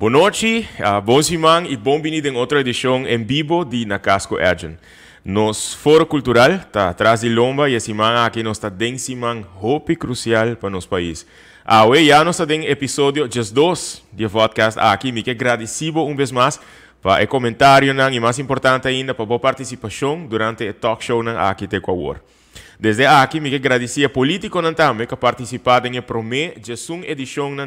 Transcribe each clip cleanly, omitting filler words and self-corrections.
Boa noite, bom simang e bem-vindo em outra edição em vivo de Na Casco Agent. Nos foro cultural está atrás de lomba e a semana aqui nós está dentro simang hope crucial para nosso país. Hoje já nós está dentro episódio just 2 de podcast aqui. Me que agradecido vez mais para o comentário e mais importante ainda para a participação durante o talk show aqui de Equador. Desde aqui, me agradecer a político também que participado em a primeira edição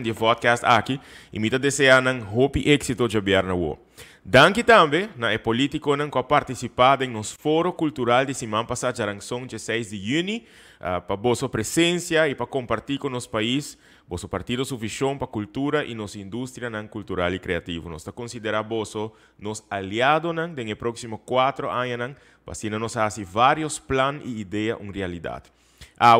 de podcast aqui e me desejar hope êxito de na rua. Danke também na político que participado nos foro cultural de semana passada, jarang de 6 de junho, para vossa presença e para compartilhar com nosso país, vosso partido sua visão para a cultura e nossa indústria cultural e criativa. Nós consideramos vosso nos aliados nos próximos 4 anos, para assim nós fazer vários planos e ideias em realidade.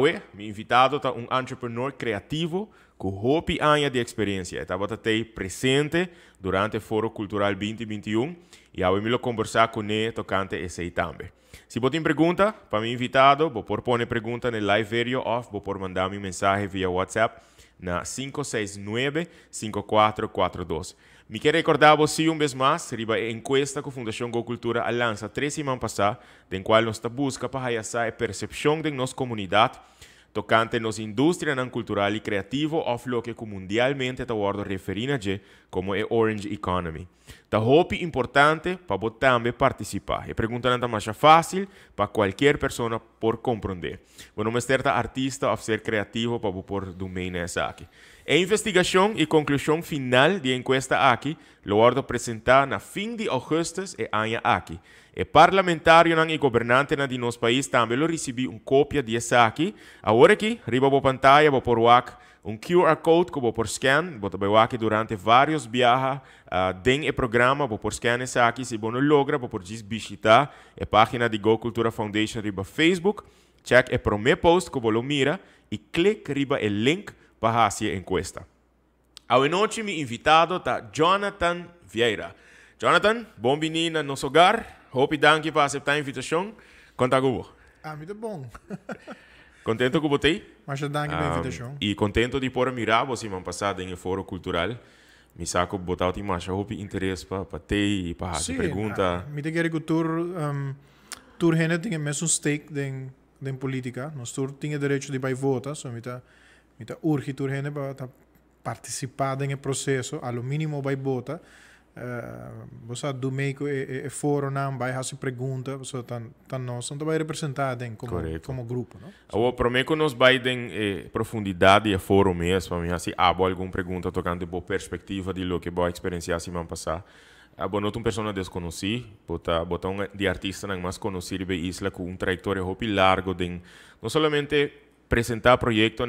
Hoje, me invitado a entrepreneur criativo com hope anos de experiência. Estava presente durante o Foro Cultural 2021 e hoje me lo conversar com ele tocante esse também. Se você tem pergunta para meu invitado, vou pôr pergunta no live video ou vou mandar minha mensagem via WhatsApp na 569-5442. Me quero recordar você vez mais, riba a encuesta que a Fundação Go Cultura lança 3 semanas passadas, em qual nós busca para realizar a percepção de nossa comunidade tocante nossa indústria cultural e criativa, ou lo que mundialmente está referindo como a Orange Economy. Tá hope importante para você também participar. A pergunta não é mais fácil para qualquer pessoa por compreender. Você não é ser artista ou ser criativo para por dominar essa aqui. A investigação e conclusão final da encuesta aqui lo vou apresentar na fim de agosto e ano aqui. O parlamentário e governante de nosso país também recebi uma cópia dessa aqui. Agora aqui, riba a pantalla, vou pôr um QR Code que vou por scan, vou ver aqui durante vários viajes dentro do programa, vou por scan essa aqui, se você não logra, vou por visitar a página de Go Cultura Foundation riba Facebook, check o primeiro post que vou mira e clique riba o link para fazer a encuesta. Hoje noite, meu invitado está Jonathan Vieira. Jonathan, bem-vindo no nosso hogar. Hope danke para aceitar a invitação. Conta comigo. Muito bom. Contento com você? Mas danke pela invitação. E contento de poder mirar você semana passada em foro cultural. Me saco botar o mais hope interesse para ter e para fazer pergunta. Me quero que tur hene tem mesmo stake den política. Nós tur tinha direito de vai votar, so me tá urge tur hene para participar em processo, ao mínimo vai votar. Você do meio que foro não vai fazer pergunta, você tá nós não vai representar como grupo, não? Eu prometo que nós vai em profundidade e foro mesmo, para mim assim, alguma pergunta tocando boa perspectiva de lo que boa experienciar semana passada. Não uma pessoa desconhecida, botar de artista mais conhecido da isla com trajetória hopi largo de não somente apresentar projetos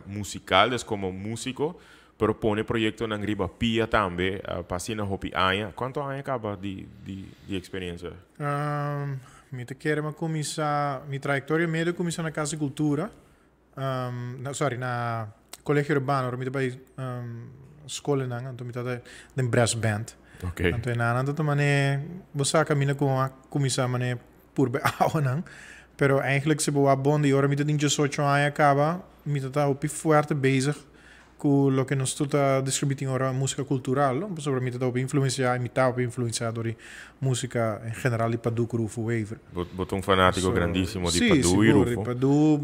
musical como músico, propone projeto na Riba Pia também, passina hopi anos. Quanto anos acaba de experiência? Me quero começar, minha trajetória meio começou na Casa de Cultura, na Colégio Urbano, me vai escola então me tá de brass band. Okay. Então na maneira você caminha com a começar maneira por ao não, pero eigenlijk se boa bom de hora me tem 18 anos acaba, me tá hopi forte bezig com o que nós estamos descrevendo agora música cultural, não? Sobre mim está influenciar, me está influenciado por música em geral e Padu Rufo Waver. Botou fanático grandíssimo de Padu e Rufo.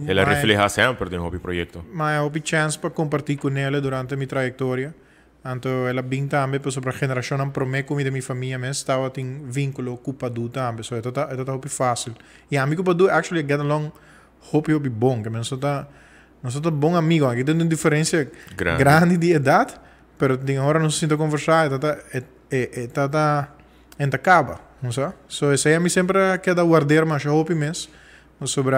Ele refleja sempre de hobby projeto. Mas houve chance para compartilhar com ele durante minha trajetória. Então ela bem também sobre a geração para mim como de minha família, mas estava tem vínculo com Padu também, so é hobby fácil. E amigo Padu actually get along hobby bom, que nós somos bons amigos, aqui tem uma diferença grande de idade, mas tem hora não se sinta conversar, e acaba, não sei? So esse aí me sempre queda guardar mais hope mesmo, sobre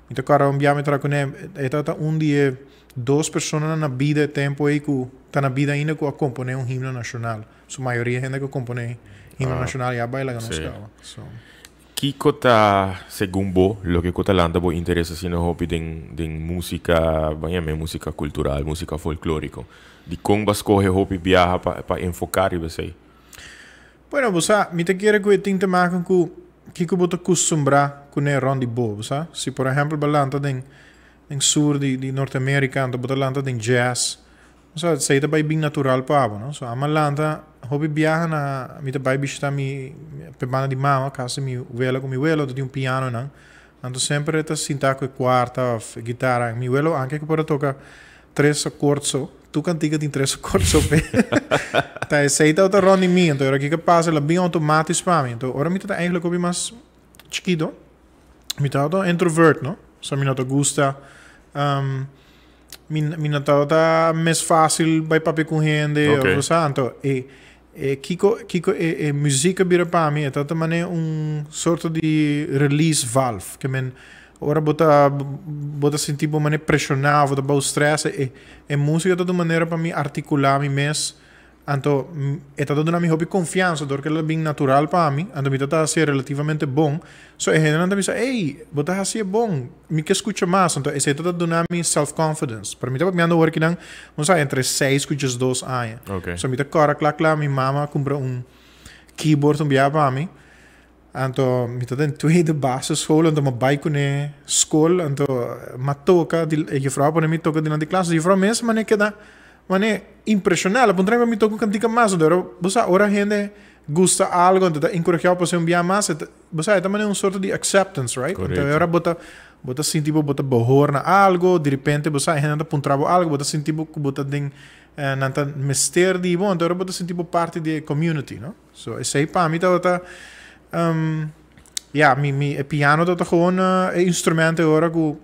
me tocar enviar-me para com ele, dia 2 pessoas na vida tempo aí que tá na vida ainda que compõe himno nacional, sua maioria gente que compõe himno nacional e a baila que não escala. Que cota segundo lo que cota landa bo interessa se no hobby de música, música cultural, música folclórica. De como escolhe hobby viaja para enfocar e você. Bueno, você me te quer que tem te marcar que você acostumbrar com o rondi bo, você? Se por exemplo balanta em sur de Norte-América, então você landa em jazz, So, sei ta bai bem natural pabo, no? So, amalanta, hobby viaja na, mi ta bai bista mi, pebana di mama, casa mi velo con mi velo, di un piano, no? Anto sempre ta sinta con quarta, of chitarra, mi velo anche che poi tocca tres accords, tu cantica in tres accords, ta sei ta ta ron di mi, anto ora che passa la bien automatisch pa mi, anto ora mi ta eigenlijk hobby mas chiquito, mi ta introvert, no? So, mi nota gusta, mi nota mais fácil bij papi com gente Okay. of santo kiko muziek bira pa mi é também soort de release valve que men ora bota sentir bo mané pressionado bota bau stress música de maneira para mi articular mi mes anto dando mi hobby confiança porque ela é bem natural para mim anto mi tá ser relativamente bom so é gente me diz ei bota assim é bom me que escuta mais então esse tá dando mi self confidence para mim tá me ando working não sei entre 6 escutas 2 anos Okay. so mi tá cara claro mi mama compra keyboard bia para mim anto mi tá dentro de basisschool anto ma bai com school anto ma toca e vrouw para mim toca de classe e vrouw mesmo mané que dá mané impressionante, pondrei me toco cantica mais, então, você ora gente gusta algo, então encorajar para ser bem mais, você é também sorte de acceptance, right? Correcto. Então, ora bota sentir bota behor na algo, de repente você é gente apontrava algo, bota sentir bota den nanta mister de bom, então ora bota sentir parte de community, no? So, esse aí para mim tá ja, mi piano tá gewoon instrumento ora que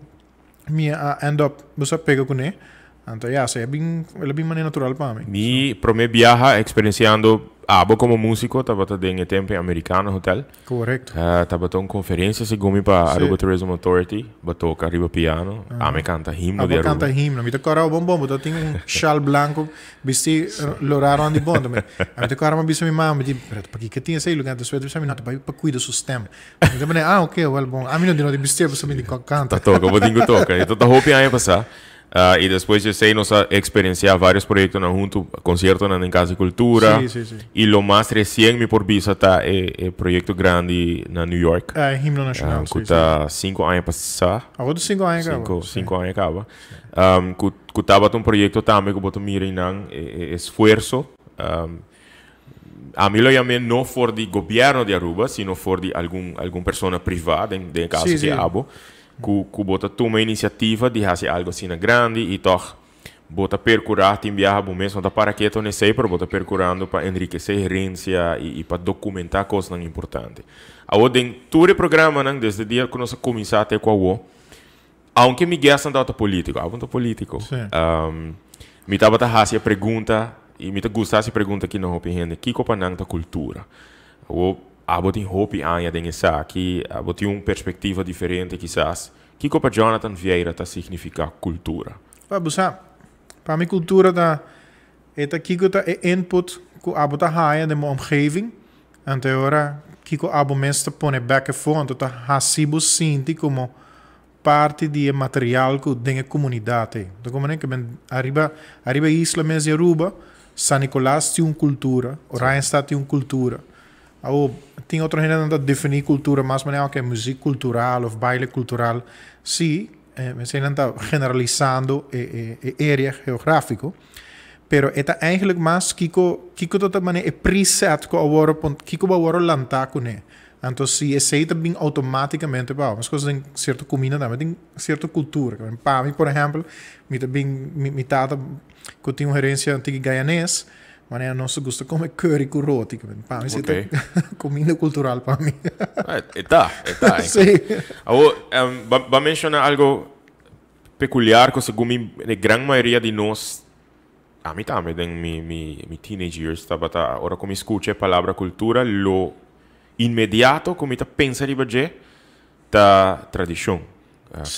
mi end up você pega com ele. Então, ja, é bem maneira natural para mim. Mi prome viaja experienciando abo como músico, estava em tempo americano hotel. Correto. Estava em conferência segundo para Sim. Aruba Tourism Authority, toca arriba piano, me canta himno de Abo canta Aruba. himno. Mi te cora bom, botar tem chal branco, vesti loraro andi bom também. Mi te cora ma bisa mi mama, di, perché che tinha sei lugar, depois bisa mi nota para cuidar do sistema. Mi te bene, ok, well bom. A mim não de vestir, você me canta. Toca, vou dingo toca. Então tá hopi aí passar. E depois eu sei nós experienciar vários projetos na junto, concerto na Casa de Cultura. Sim. E lo mais recente me por vista tá é projeto grande na New York. Himno nacional, Que tá 5 anos passar. Agora 5 anos acaba. 5 anos acaba. Que tava um projeto também que boto mira em esforço. A mim lo chamei não for de governo de Aruba, sino for de algum pessoa privada, em caso Sim, de sim. abo. Que bota uma iniciativa de fazer algo assim grande e toch bota percurar tem viajar bom mesmo da para que eu não sei para bota percurando para enriquecer a herência e para documentar coisas não importantes. Agora tem todo o programa não desde o dia que nós começamos até com aunque me gastam da político, aponto político. Me tava a fazer pergunta e me gusta essa pergunta que não opinião que copa não da cultura. Abo tem hopi anja den essa aqui, abo tem perspectiva diferente quizás. Que copa Jonathan Vieira tá significa cultura? Para mim cultura é kiko tá input ku abo tá haia de omgeving. Ante ora kiko abo mesta pone back and forth tá hasibo sinti como parte de material ku den comunidade. Então como que ben arriba isla mes de Aruba, San Nicolás tem cultura, Oranjestad tem cultura. Tem outra gente que definir cultura, mas não é que é música cultural ou baile cultural. Sim, você não está generalizando a área geográfica, pero é eigenlijk mais kiko tota maneira é preset que agora kiko agora lantar com ele. Então se aceita bem automaticamente, mas coisas tem certa comida também tem certa cultura. Para mim, por exemplo, me tata que tem uma herência antiga guianês. Mas não se gosta comer curry com roti. Para mim, Okay. é comida cultural para mim. Tá. Sim. Va mencionar algo peculiar que segundo a grande maioria de nós, a mim também, em mi teenage years, estava agora como escuta a palavra cultura, lo imediato como eu pensa de baje, da tradição,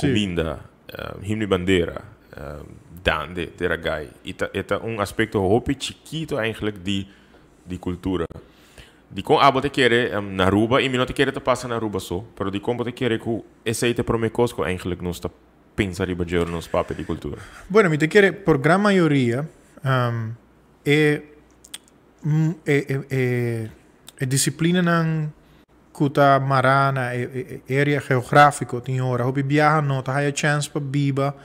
comida, himno e bandeira, de ragai. É aspecto hopi chiquito eigenlijk de cultura. De como abo te querer na Aruba e não te querer te passar na Aruba só, pero de como te querer que esse te promecos que eigenlijk não está pensar em bajar nos papéis de cultura. Bueno, me te quiere, por gran mayoría, disciplina nan kuta marana, área geográfica, tem hora, hopi viaja, não, tá a chance para biba,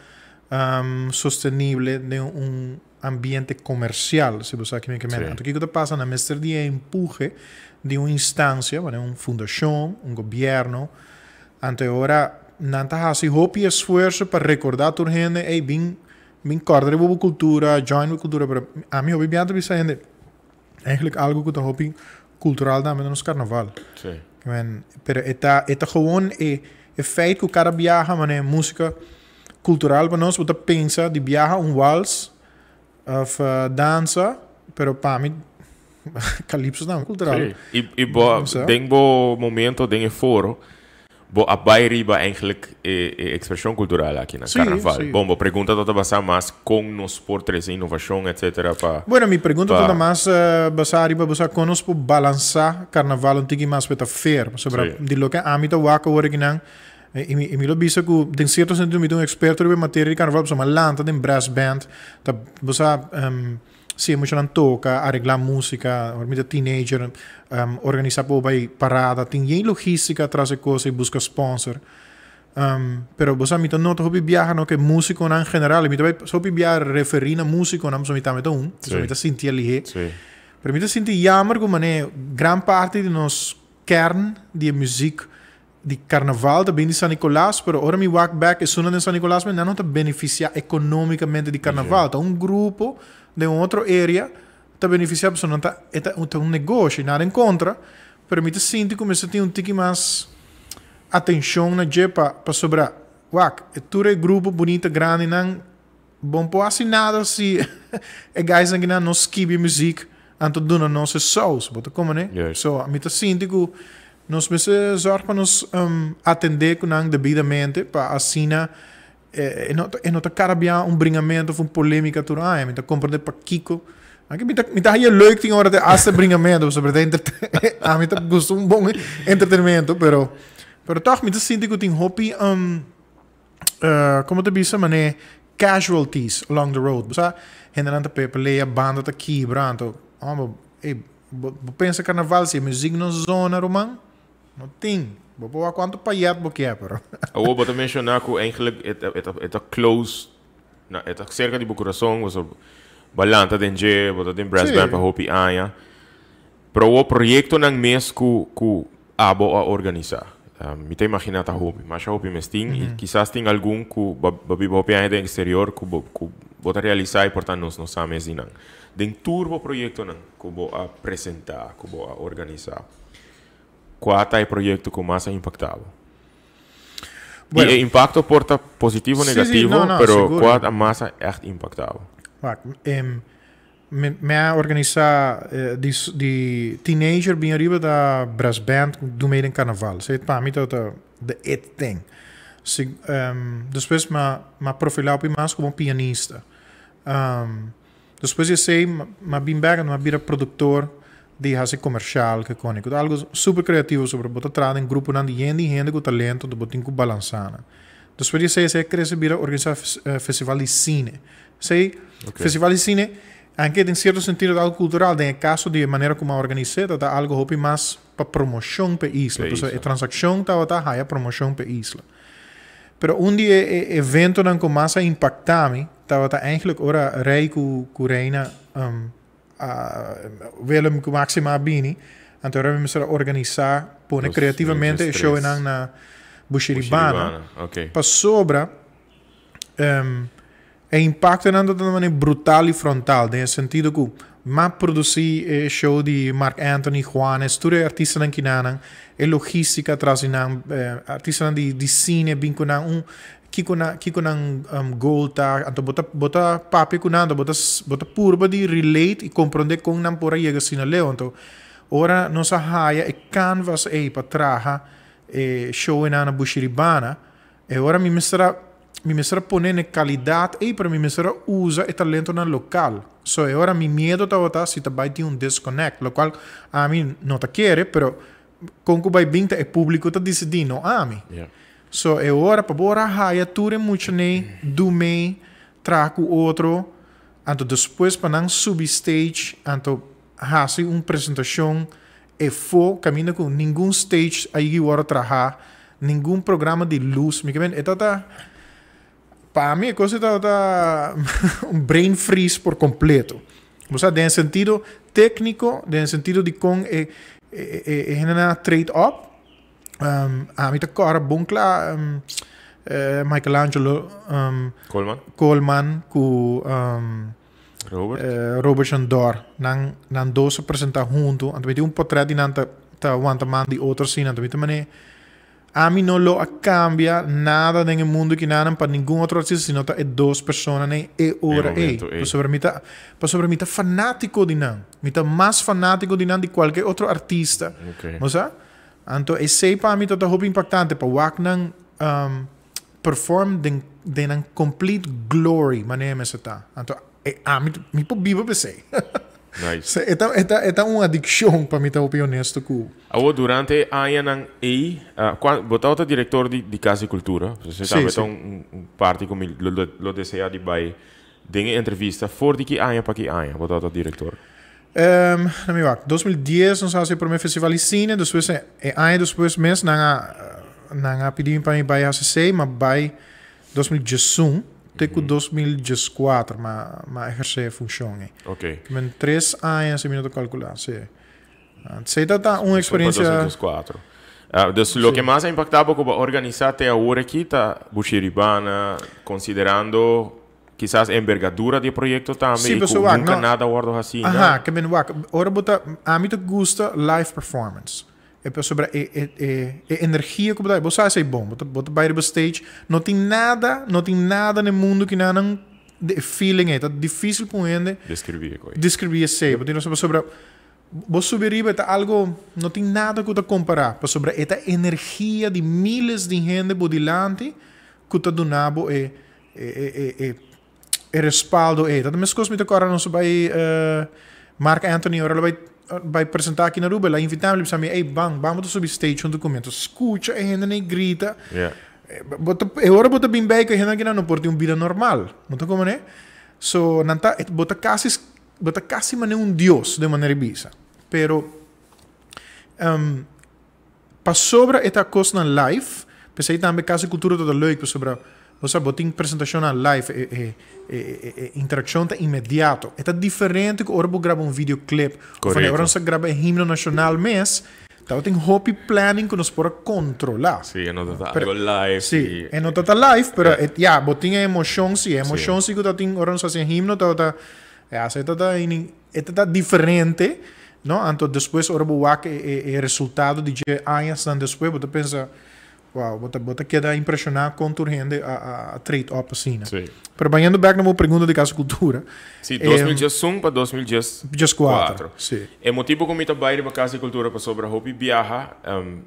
sostenible, de ambiente comercial, se você aqui me quer. Então, o que passa na mestre de empuje de uma instância, uma fundação, um governo, ante agora, não há assim, hope e esforço para recordar a gente, ei, bem corda de cultura, join cultura, pero a mim, hobby bem interessante, eigenlijk algo que hobby cultural também nos carnaval. Sim. Pero é gewoon é feito que o cara viaja, mas música cultural para nós, você pensa de viaja vals, of dança, pero para mim, calypso não é cultural. Sim. E tem bom momento, tem foro, a bairiba eigenlijk expressão cultural aqui na carnaval. Sí. Bom, pergunta toda basa mais com nos portres, inovação, etc. Bueno, minha pergunta toda mais basariba basa conos por balançar carnaval um tigre mais para fair, sobre de lo que a mim tá waka original. E mi lo bisa que tem certo sentido me um experto em matéria de carnaval, uma lanta de brass band, tá basa se emocionan toca, arreglar música, ormita teenager, organizar por parada, tem logística atrás de coisa e busca sponsor. Pero você me não tô viajar no que músico em geral, me vai só viajar referir na músico não só me tá sentir ali. Pero me sentir jammer como gran parte de nos kern de música de carnaval também de São Nicolás, pero ora me walk back é zona de São Nicolás, mas não te beneficia economicamente de carnaval, tá grupo de outra área te beneficia, porque não é um negócio, nada em contra, permite sentir como se tem tique mais atenção na jepa para sobrar. Wak, é tudo grupo bonito, grande, não bom por assim nada se é guys que não skibe música, anto dona nossa shows, bota como né? So, me te sinto que nós precisamos zorgar para nos atender com não devidamente para assim não te carabia bringamento of polêmica tudo me te compreender para Kiko aqui me tá aí leuk tem hora de esse bringamento sobre me te gosto bom entretenimento pero toch me te sinto que tem hobby como te bisa mané casualties along the road você generalmente peleia banda te quebrando pensa carnaval se música na zona romã não tem. Vou quanto paiat porque é, pero. Eu vou mencionar que eigenlijk é close, é cerca de Bucuração, você balanta tem G, você tem brass band para hopi anya. Pero o projeto nang mês que abo a organizar. Me te imagina ta hopi, mas a hopi mesting e quizás tem algum que babi hopi anya do exterior que bota realizar e portanto nos sames dinang. Den turbo projeto nang que vou apresentar, que vou organizar. Qual é o projeto que mais é impactado? Bueno, e impacto porta positivo ou negativo, pero qual é mais é impactado? Me organizar de teenager bem arriba da brass band do meio em carnaval. Sei para mim todo the it thing. Depois me profilar mais como pianista. Depois eu sei me bem back me vira produtor de hace comercial que cônico, algo super criativo sobre botar trás em grupo de gente com talento de botar com balançar. Depois de sei cresce vira organizar festival de cine. Sei festival de cine, anche em certo sentido algo cultural, em caso de maneira como organizada, tá algo hopi mais para promoção para isla. Então a transação tá a promoção para isla. Pero dia evento não começa a impactar me, tá eigenlijk ora rei com reina Willem com Maxima Bini, então eu me organizar, pôr criativamente show na Bushiribana. Para sobra impacto não de maneira brutal e frontal, no sentido que mais produzir show de Mark Anthony, Juanes, tudo artista que não é logística atrás artista de cine, bem com kiko nang goal ta anto bota papi kunando bota purba di relate e compreender com não por aí assim leo então ora nossa haia e canvas para traha show na Bushiribana e ora me misera poner na qualidade e para me misera usa e talento na local so e ora mi miedo ta se ta vai ter disconnect lo qual a mim não ta quer pero com que vai binta e público ta decidindo a mim so é hora para bora raia tudo muito nem do mei trago outro anto depois para não subir stage anto fazer uma apresentação e for caminho com nenhum stage aí hora trabalhar nenhum programa de luz me quer é tata para mim, a coisa está um brain freeze por completo. Você tem sentido técnico, tem sentido de com generar trade-off. A mim está agora bom claro Michelangelo Coleman com Robert Shandor nan dois apresentar junto, então tem portrait de nanta wanta man de outro cena, então mané a mim não lo cambia nada no mundo que nada para nenhum outro artista, sino é duas pessoas nem ora sobre mim tá fanático de nan, mim tá mais fanático de nan de qualquer outro artista, mas então esse para mim tá muito impactante para o nan perform de nan complete glory, mané mas tá, então a mim pode viver para sei. Nice. Esta uma adicção para mim, tá honesto com. Durante a ano botava o diretor de Casa e Cultura, você sabe, parte como lo deseja de vai de entrevista, for de que ano para que ano, botava o diretor. Na minha 2010 nós fazemos o primeiro festival de cine, depois ano depois mês não pedimos para mim vai a sei, mas vai 2011 com 2014, mas exercer a função. Ok. Men 3 anos se minuto calcular, sim. Sei tá uma experiência. 2004. O que mais impactava como organizar até agora aqui tá Buxiribana, considerando quizás a envergadura do projeto também, nunca nada guardo assim. Que bem wak. Ora a mim te gusta live performance. É sobre a energia que você acha bom, você vai para stage, não tem nada no mundo que não de feeling é difícil para ele descrever sei, porque sobre você subir é algo não tem nada que comparar, sobre esta energia de milhares de gente por delante que te donava respaldo é, mesmo coisa me agora não se vai Mark Anthony ora vai apresentar aqui na Ruba, ela invitava ele para mim, ei, vamos subir stage um documento, escuta, a gente nem grita. Agora bota bem bem que a gente não pode ter uma vida normal, não tá como né? So, nanta, bota quase mané Deus de maneira bisa. Pero, para sobre esta coisa na live, pensei também Casa e Cultura toda leuk, sobre você botar apresentação na live, interação tá imediato. É diferente que agora vou gravar um videoclip. Agora nós gravamos himno nacional, mas tem hopi planning que nós podemos controlar. Sim, não está algo live. Sim, não está live, mas botem a emoção, sim, a emoção sim que agora nós fazemos himno, está diferente, não? Então depois agora vou ver o resultado de anos depois, você pensa wow, bota queda impressionar com a gente a trade-off assim. Sim. Pero banhando back na minha pergunta de Casa Cultura. Sim, 2011 para 2014. Sim. O motivo como eu bairro para Casa Cultura para sobre a hobby viaja,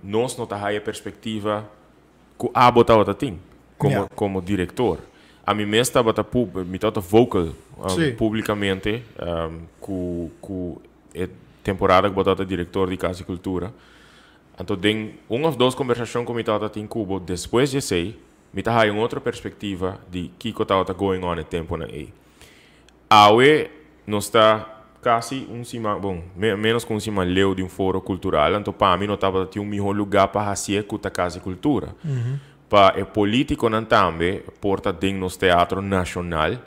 nós não tá a perspectiva que a botar outra tem como diretor. A mim mesmo estava me tá vocal publicamente com a temporada que botar diretor de Casa Cultura. Então, tem uma ou duas conversações com eu em Cuba, depois de sei, me tá uma outra perspectiva de que está going on no tempo na aí. Aue nós está quase cima, menos com cima leu de foro cultural, então para mim não estava um melhor lugar para fazer com a Casa e Cultura. Para o político não também porta dentro nos teatro nacional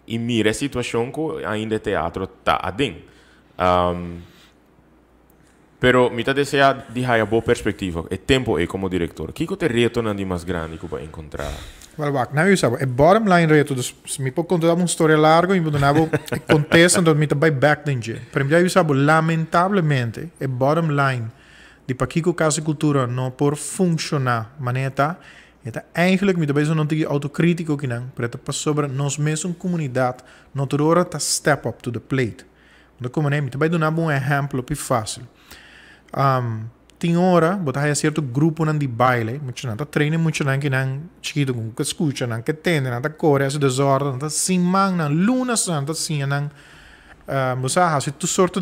e mira a situação que ainda o teatro está dentro. Pero me deseja de uma boa perspectiva. O tempo é como diretor. O que te reto não é mais grande que vai encontrar? Well, não sabe. O bottom line reto, me pode contar uma história larga e me dar contexto onde me vai back danger. Para mim, eu sabe, lamentavelmente, o bottom line de para que a Casa e Cultura não por funcionar, maneira é eigenlijk me também não tem autocrítico que não, para para sobre nós mesmos comunidade, não ter hora tá step up to the plate. Então como me também dar um exemplo que fácil. Tem hora, botar aí certo grupo de baile, muito não tá treino muito não que não chiquito com que escuta não que tende não tá corre esse desordem, não tá simang não luna santa sim não, você faz tu sorte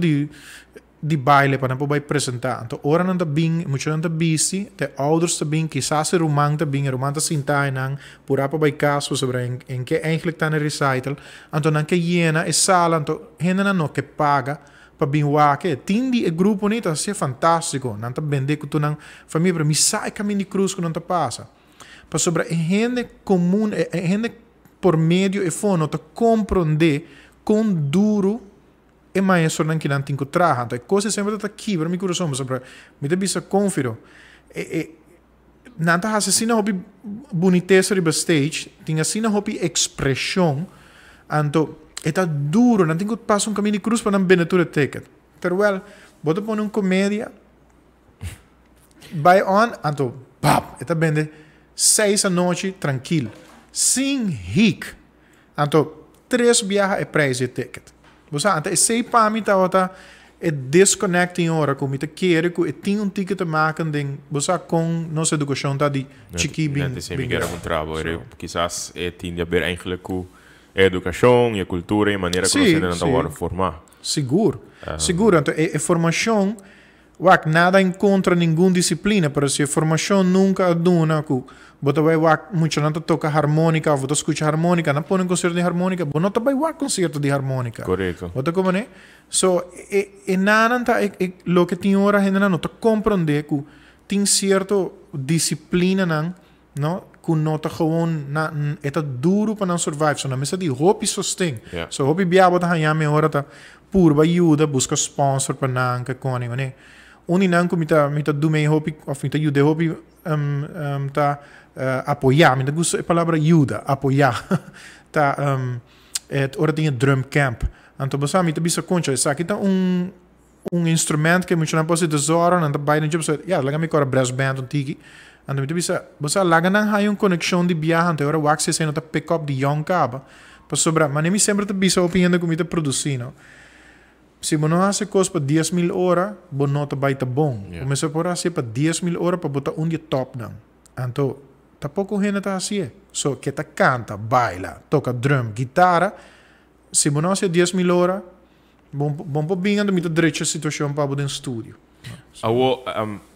de baile para não poder apresentar. Então hora não tá bem, muito não tá busy, te ouders tá bem, quizás o romang tá sintai não, por aí para caso sobre em que eigenlijk tá no recital, então não que llena a sala, então gente não que paga para bem que tindi o grupo nita é fantástico não tá bem que tu não família para me sai caminho de cruz que não tá passa para sobre a gente comum a gente por medio e fono te compreender com duro e maestro nan que não tem que trabalhar. Então, coisa sempre está aqui, para mim coração, mas para me deixa confiro. Não tá assim na hobby boniteza de stage, tinha assim na hobby expressão, então está duro, não tem que passar caminho de cruz para não benetura ticket. Terwijl, bota pôr uma comédia, by on, então, pap, está bem 6 da noite, tranquilo. Sem hic, então, 3 viagens é preço de ticket. Você, então, sei para mim, tá disconnecting hora, como te quer, que tem ticket te maken, você com nossa educação, tá de chiqui bem. Net is een trabalho, quizás tinha a ver eigenlijk com a educação e a cultura e a maneira como você não formar. Seguro. Seguro. Então, a formação, nada encontra nenhuma disciplina, mas se a formação nunca aduna, você vai muito não toca harmônica, você escuta harmônica, não põe um concerto de harmônica, você não vai concerto de harmônica. Correto. Você como né? So, nada lo que tem hora ainda não te compreender que tem certa disciplina não, que não tá gewoon é duro para não survive, so não me de hope sustém. So hope biabo tá ganhar hora tá pura ajuda, busca sponsor para não que cone, né? Não que me tá do meio hope, of me tá ajuda hope tá apoiar, me gusta a palavra ajuda, apoiar. Tá ora tem drum camp. Então você me tá bisa concha, isso aqui tá instrumento que muito não pode desorar, não tá bem no job, lá me cora brass band tiki. Então me tá bisa, você lá não há conexão de viagem, então ora wax se não tá pick up de young caba. Para sobrar, mas nem sempre tá bisa opinião como tá produzindo. Se você não faz coisa para 10.000 horas, você não tá bem bom. Mas se você fazer para 10.000 horas para botar dia top não. Então, tá pouco gente tá assim. So que tá canta, baila, toca drum, guitarra. Se você não faz 10.000 horas, bom para bem ainda muito direito a situação para botar em estúdio.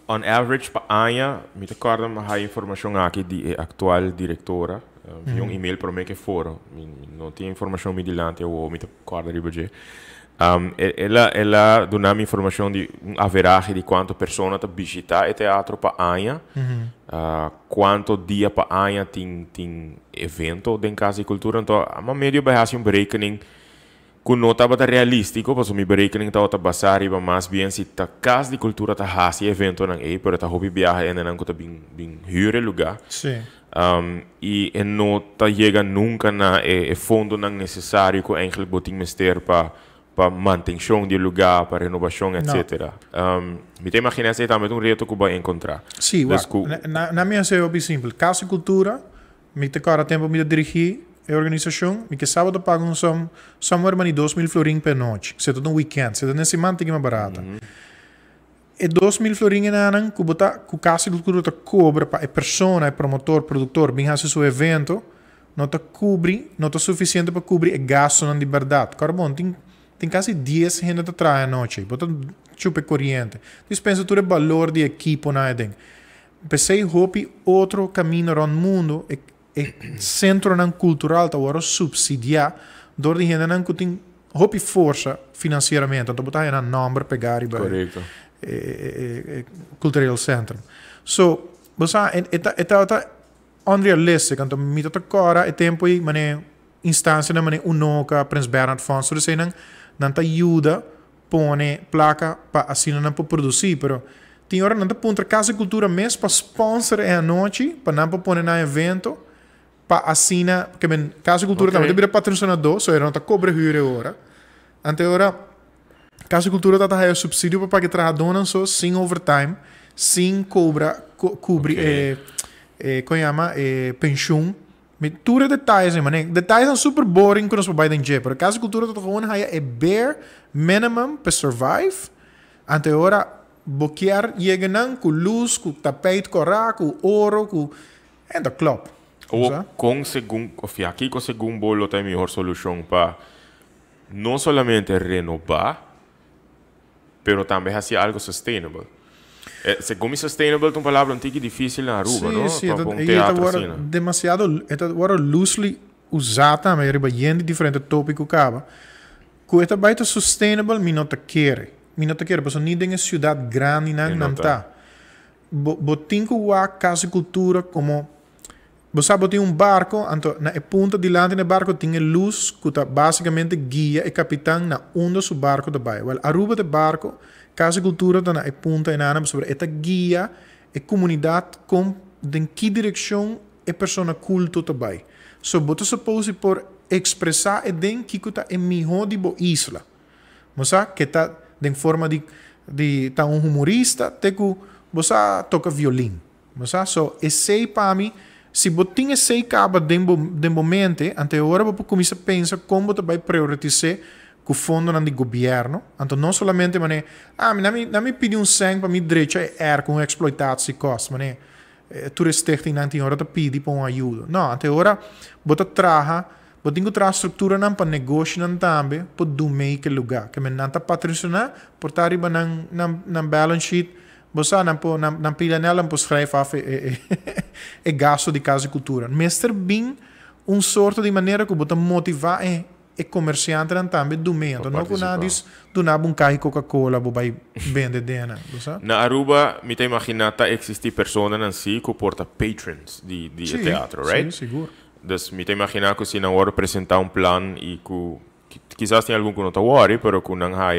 On average pa anya, me te acorda uma informação aqui de atual diretora. Vi um e-mail para mim que fora, não tinha informação me dilante, eu me te acorda de budget. Ela dá informação de averagem de quanto pessoas tá visitar o teatro para ano, quanto dia para ano tem evento em Casa de Cultura, então a média vai fazer berekening que não estava realístico, porque o berekening estava basado iba mais bem se a Casa de Cultura tá fazendo evento não é, pero tá hobby viagem ainda não tá bem hyre lugar. Sim. E não tá chega nunca na fundo não necessário que eigenlijk botin mister para manutenção do lugar, para renovação, etc. Me te imaginas que também reto que vai encontrar. Sim, na minha é bem simples. Casa de Cultura, me te cara tempo me dirigir a organização, me que sábado pagam somewhere money 2.000 florin per noite. Se todo um weekend, se todo nesse semana tem mais barata. E 2.000 florin em ano, que Casa de Cultura cobra para a pessoa, promotor, produtor, bem fazer seu evento, não está suficiente para cobrir o gasto na liberdade. Carbon, tem quase 10 gente que trabalha à noite. Bota chupa corrente. Dispensa todo o valor de equipo na dentro. Pensei hope outro caminho no mundo e centro cultural tá agora subsidiar door die gente não tem hope força financeiramente. Então botar na número pegar e correto. Cultural centrum. So, você é unrealistic. Então me tá agora é tempo e mané instância na mané unoca Prins Bernhard Fonds. So você não te ajuda pone placa para assim não para produzir, pero tem hora não te põe Casa de Cultura mesmo para sponsor a noite, para não pôr na evento, para assinar, porque Casa de Cultura também deve patrocinador, só não te cobra hyre hora. Ante hora Casa de Cultura tá aí subsídio para pagar trabalhadores só sem overtime, sem cobre como chama pensão. Tudo detalhes, mano. Detalhes são super boring quando você vai em Japão. Pero Casa de Cultura tá gewoon é bare minimum para survive. Ante hora boquear chega não com luz, com tapete, com raco, com ouro, com and the club. Ou com aqui com segundo bolo tem melhor solução para não somente renovar, pero também fazer algo sustainable. Segundo sustainable é uma palavra antiga e difícil na Aruba, não? Sim, é demasiado, agora loosely usada, mas é bem diferente tópico acaba. Que é bem sustainable, mas não te quer, porque nem tem cidade grande não tá. Botinho a Casa de Cultura como você botar um barco, então na ponta de lado do barco tem luz que tá basicamente guia e capitão na onda do barco também. Well, aruba do barco, casa cultura tá na ponta e nada sobre esta guia e comunidade com em que direção é persona culto também. So você supose por expressar e den que tá é melhor de boa isla. Você que tá de forma de tá um humorista, te que você toca violino. Você so esse para mim se você tem esse cabo de momento, até agora você começa a pensar como você vai priorizar o fundo do governo. Então, não somente, mas não me pedi um sangue para me direito com exploitação de costos, mas tu resteste em 90 horas para pedir para uma ajuda. Não, até agora você traga, você tem que trazer estrutura para negócio também, para dormir aquele lugar. Que não está patrocinar, por estar arriba na balance sheet, você não pilha nela, não escreve é gasto de casa e cultura. Mas bem sorte de maneira que você motivar e comerciante também do meio. Então, não que nada diz, do nada um carro Coca-Cola, você vai vender dentro. Na Aruba, me te imagina que existem pessoas assim que portam patrons de teatro, right? Sim, seguro. Dus me te imagina que se não hora apresentar um plano e que quizás tem algum que não está worry, pero que não há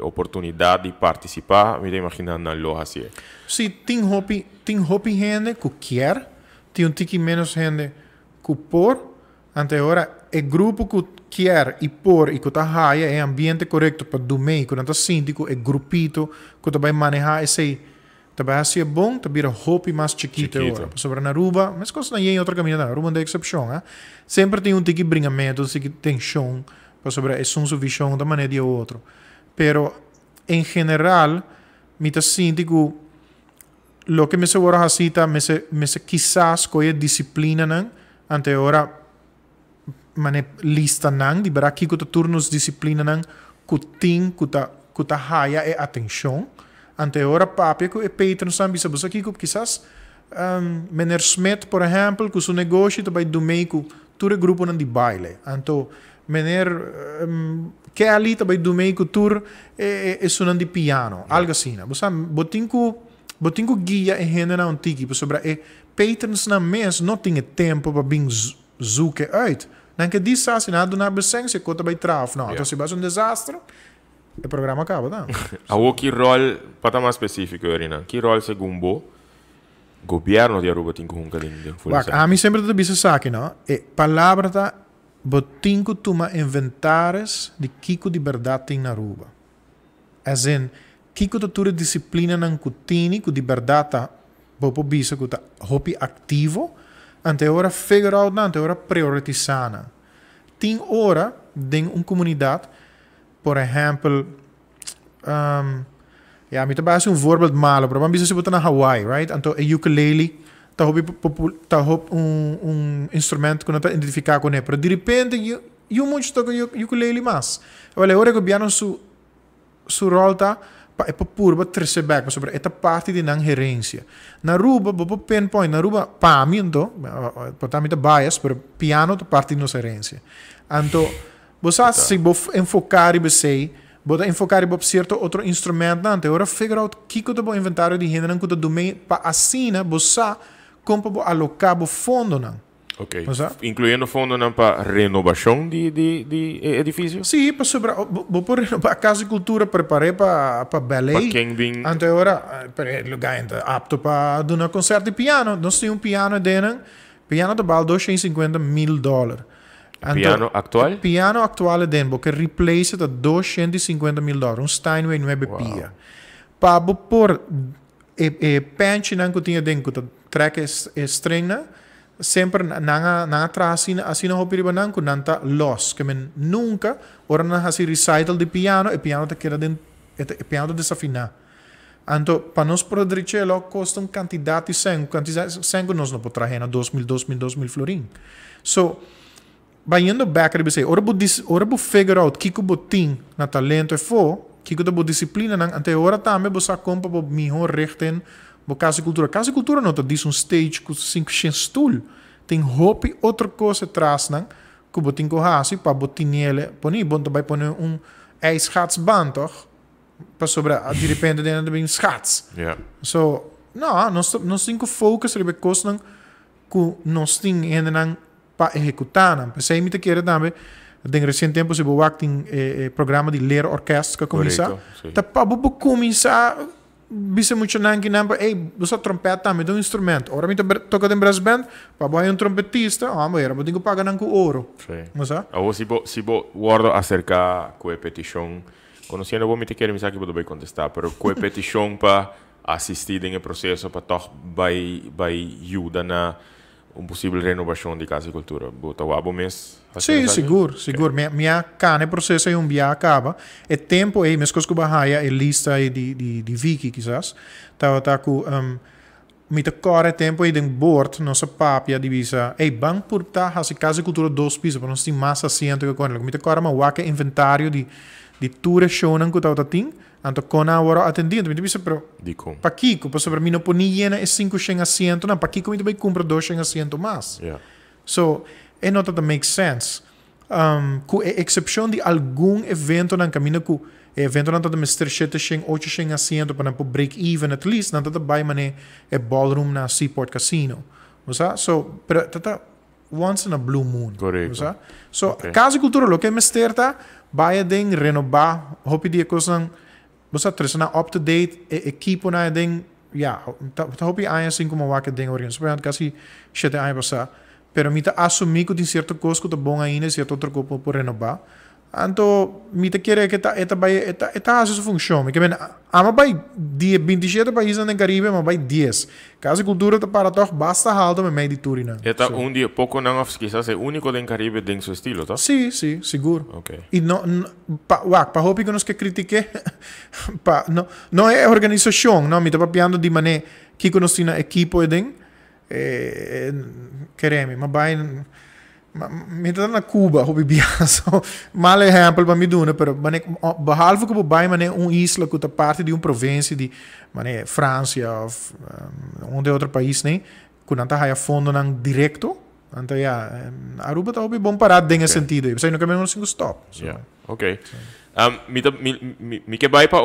oportunidade de participar, me te imagina na loja assim. Sim, tem hobby gente que quer, tem um tique menos gente que por, ante agora é grupo que quer e por e que está raia é ambiente correto para dormir, que não está síndico, é grupito que vai manejar esse também ser bom, também é hobby mais chiquito agora. Sobre na Aruba, mas coisa não é em outra caminho, na Aruba não é exceção, hein? Sempre tem um tique bringamento, um tique tensão, para sobre a sua visão da maneira de outro. Pero em geral, me está síndico lo que me se agora hasita, me se quizás coisa disciplina não, ante agora mane lista não, de bara que o turnos disciplina não, que tá haia e atenção. Ante agora papi que é Peter sabe se você aqui quizás Mener Smith, por exemplo, que o seu negócio também do meio que todo grupo não de baile. Então, Mener Kelly também do meio que tour é sonando de piano, algo assim. Você botinho guia e gente não tiki, sobre patrons na mês não tem tempo para bem zoeken uit. Dan que diz assim, nada na besença que também traf. Não, então se vai um desastre, o programa acaba, não? Há que rol para mais específico, Irina? Que rol segundo governo de Aruba tem com um calinho? A mim sempre te disse aqui, não? É palavra da botinho toma inventares de kiko de verdade tem na Aruba. As in, kiko da tua disciplina não cutini, que de verdade tá, bopo bisa que tá hobby ativo, ante hora figure out, ante hora prioritizar. Tem hora dentro uma comunidade, por exemplo, ja, me trabalho um voorbeeld malo, pero vamos dizer se na Hawaii, right? Então, a ukulele tá instrumento que não está identificado com ele, pero de repente eu muito toco ukulele mais. Olha, agora que o piano su rol tá é para puro para receber sobre esta parte de não gerência. Na Aruba, para pinpoint, na Aruba, para mim, então, para mim tá bias, pero piano tá parte de nossa gerência. Então, você se enfocar e você bota enfocar em certo outro instrumento, não, agora figure out que que o inventário de gênero que do meio para assim, você como alocar o fundo, não. Ok. Incluindo fundo não para renovação de edifício? Sim, para sobre vou por a casa de cultura preparei para ballet. Para quem vem. Ante agora para lugar apto para dar um concerto de piano. Nós temos um piano dentro, piano de vale $250,000. Piano atual? Piano atual dentro, que replace de $250,000, Steinway 9 pia. Para por penche não que tinha dentro, que track string, sempre na atrás assim não opera não que não tá loss, que men nunca ora na assim recital de piano, e piano te queda dentro, e piano desafinar. Então, para nós poder lo custa uma quantidade de sangue, nós não podemos trazer na 2.000 florim. So, baiando back, ora bu figure out que o tem na talento é for, que o bu disciplina não, até ora também você compra o melhor rechten, bo casa cultura. Casa cultura não diz um stage com 5 stool, tem hobby outra coisa atrás não, que o tem que fazer para botinele, poni bom também pôr ijschatsband toch, para sobre de repente dentro de schats. Yeah. So, não, nós temos que focus sobre coisa não que nós temos para executar. Pensei me querer também, em recente tempo se boa tem programa de ler orquestra que começa. Tá para começar bisa muito não que não você trompeta também um instrumento. Ora me toca em brass band, para um trompetista, mas era tenho que pagar com ouro. Mas ou se guardo acerca com a petição, conhecendo vou me te querer me sabe que vou contestar, pero com a petição para assistir em processo para toch vai ajuda na possível renovação de casa e cultura. Bota o abo mês. Sim, seguro. Minha cane processo é dia acaba. É tempo aí, mesmo que bahia é lista aí de Viki, quizás. Tá com mita core tempo aí de board, nossa papia divisa. Bang por tá a casa e cultura 2 pisos, para nós ter mais assento que com ele. Mita core uma waka inventário de tour show não que tá tem. Anto kona agora atendido, me disse pero para Kiko, para mim não ponia é 5 assento, não, para Kiko me vai comprar 2 assento mais. So, é nota that makes sense. Com exceção de algum evento na caminho que evento não tá me 7 8 assento para não break even at least, não tá vai mané é ballroom na Seaport Casino. Você? So, pero tá once in a blue moon. Correto. So, casa e cultura lo que me sterta, vai den renovar, hope die coisas você traz na up-to-date equipo na ding hopi assim como wakker ding organisação porque assim chete aí passar pero mita assumir que tem certo coisa que tá bom ainda certo outro coisa por renovar então mita querer que tá assim funciona que bem ama vai 27 países no Caribe mas vai 10 casa cultura tá para toch basta halda me meio de turina eta dia pouco não quizás é único no Caribe tem seu estilo tá sim seguro okay e não para hopi que nos que critique não é organização não me tá papiando de maneira que nós temos equipo edem queremos mas vai me tá na Cuba, hobi biaso. Mal exemplo para me duna, pero behalve que vai mané isla que tá parte de província de mané França ou de outro país, né? Que não tá aí fundo não direto, então Aruba tá hobi bom parar nesse sentido. Você não quer menos um stop. Okay. Me que vai para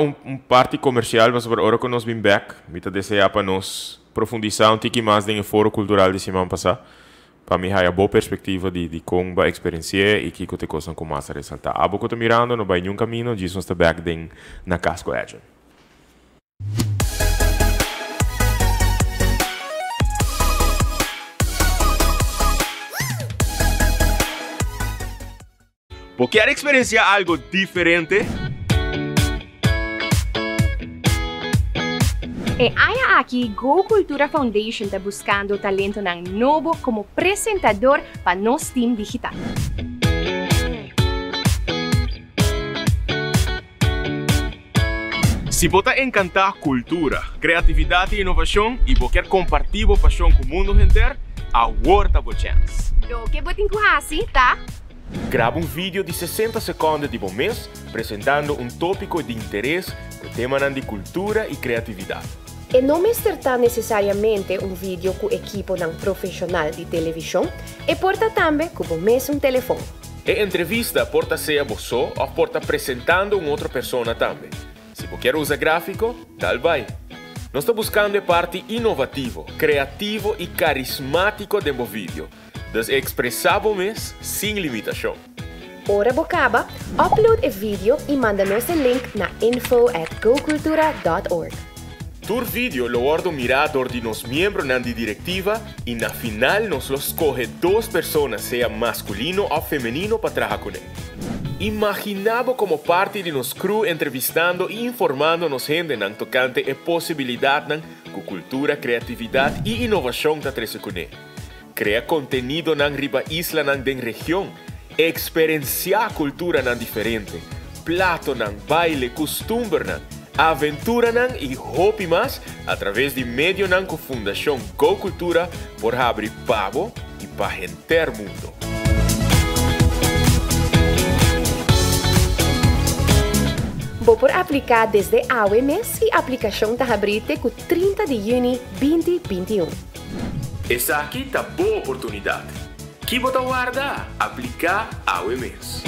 parte comercial, mas agora que nós vim back, me tá desejar para nós profundizar tique mais no foro cultural de semana passada. Para mim, há boa perspectiva de como vai experienciar e que te coisas com mais a ressaltar. Abo que eu estou mirando, não vai nenhum caminho, diz nós está back na Casco Agent. Porque quer experienciar algo diferente? E aya aqui, Go Cultura Foundation está buscando talento novo como apresentador para nosso time digital. Se você encantar cultura, criatividade e inovação e você quer compartilhar a paixão com o mundo inteiro, agora tem chance. Lo que você tem que fazer, tá? Grava vídeo de 60 segundos de mês, apresentando tópico de interesse no tema de cultura e criatividade. E não me será necessariamente vídeo com equipo profissional de televisão, e porta também com mesmo telefone. E entrevista porta ser você ou porta apresentando outra pessoa também. Se você quer usar gráfico, tal vai. Nós estamos buscando a parte inovativo, criativo e carismático do vídeo. Dus expressamos sem limitação. Ora bocaba, upload o vídeo e manda-nos o link na info@gocultura.org. Tur vídeo lo ordo mirador de nos miembros na directiva e na final nos los escoge 2 pessoas, seja masculino ou feminino, para trabalhar com ele. Imaginamos como parte de nos crew entrevistando e informando nos gente nan tocante a possibilidade com cultura, criatividade e inovação da trece com ele. Crea contenido nan riba isla nan den região, experienciar cultura nan diferente, plato nan, baile, costumbre nan, aventura nan e hopi mais através de meio nan com Fundação Go Cultura por abrir pavo e para enter mundo. Vou por aplicar desde hoje mês e a aplicação está aberta com 30 de junho 2021. Essa aqui está boa oportunidade. Que bota guarda, aplicar ao mês.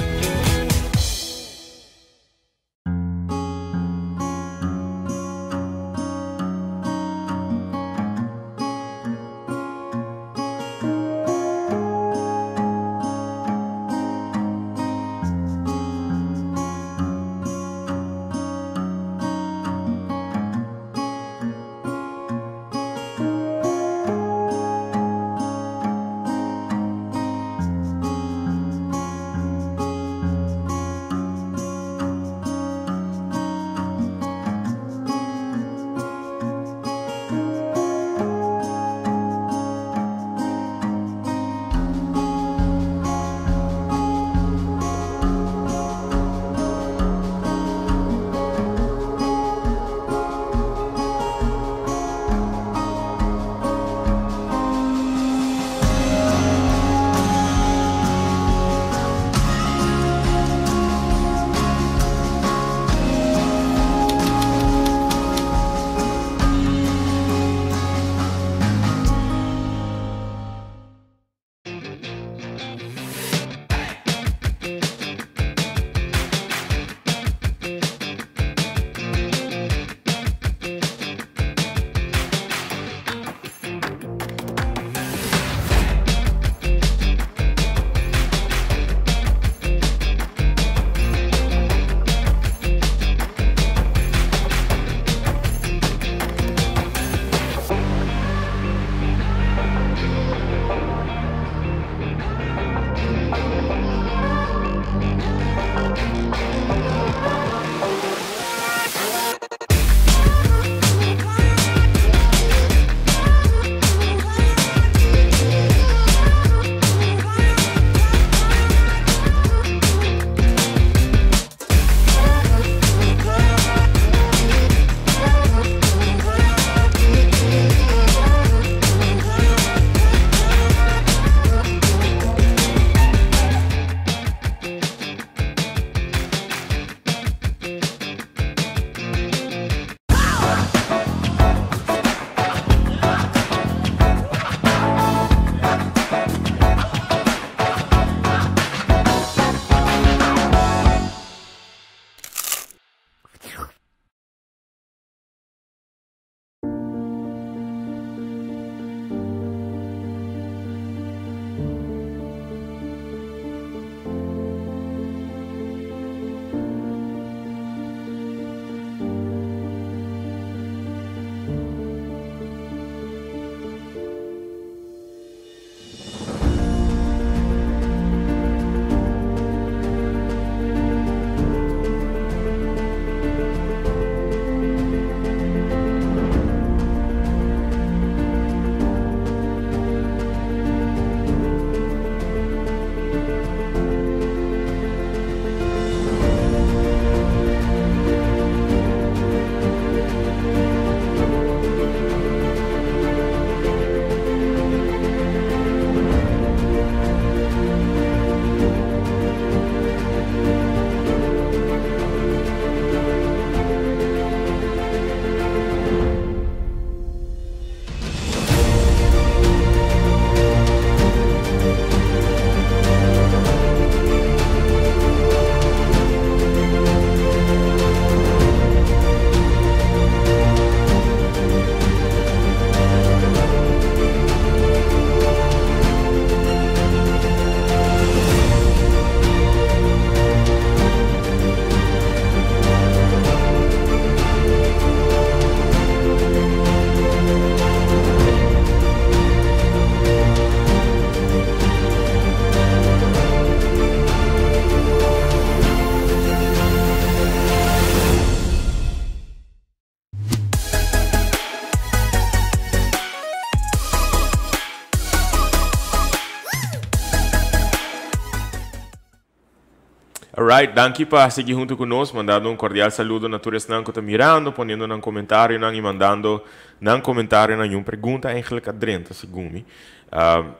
Alright, danke por seguir junto conosco, mandando cordial saludo a todos que estão mirando, ponendo um comentário e mandando um comentário uma pergunta eigenlijk adrenta, segundo me.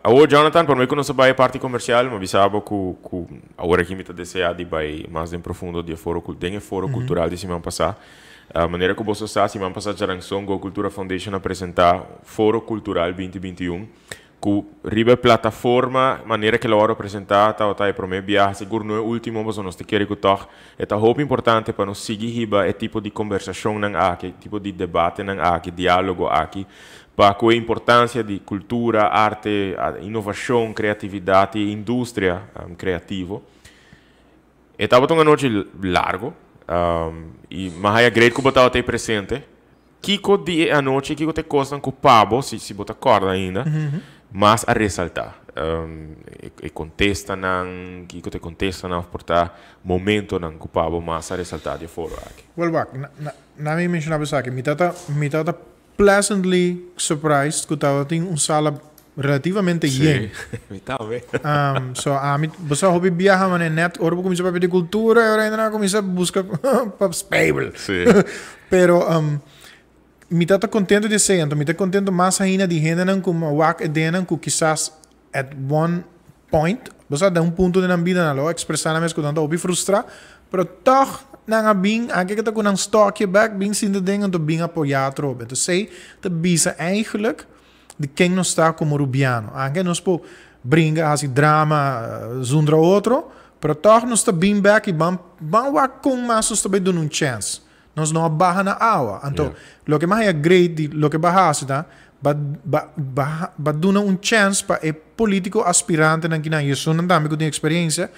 Agora, Jonathan, por mim que não se vai a parte comercial, mas avisava que agora aqui me está desejando vai mais em profundo de foro cultural de semana passada. A maneira que você está, semana passada já lançou Go Cultura Foundation apresentar Foro Cultural 2021, que riba plataforma, maneira que ela vai apresentar, tá para mim viajar, seguro não é o último, mas nós te queremos que toque, é muito importante para nós seguir riba, é tipo de conversação aqui, tipo de debate aqui, diálogo aqui, para a importância de cultura, arte, inovação, criatividade e indústria criativa. Estava uma noite largo, mas é great que você estava presente. Kiko de a noite, Kiko te costa com o pabo, se você acorda ainda, mas a ressaltar. E contesta, Kiko te contesta, portar momento com o pabo, mas a ressaltar de fora aqui. Well, na minha mencionava isso aqui, me estava pleasantly surprised que estava em uma sala relativamente yen. So você hobby viaja mas net ora começa a pedir cultura e ainda começa a buscar para stable. Pero me tá contente de ser, então me tá contente mais ainda de gente não como wak edenan que quizás at one point, você dá ponto de na vida não expressar na mesma quando hobby frustrar, pero toch na bing aqui que tá com um stockje back bing sin de dingen te bing apoiar então sei te bisa eigenlijk de quem não está como Rubiano. Anche nós po brinca assim drama zonder outro, pero toch nós está bem back e bam com mais nós também dando chance. Nós não barra na água. Então, lo que mais é great, lo que barra está, ba dando chance para o político aspirante na Guiné. Isso não dá me experiência.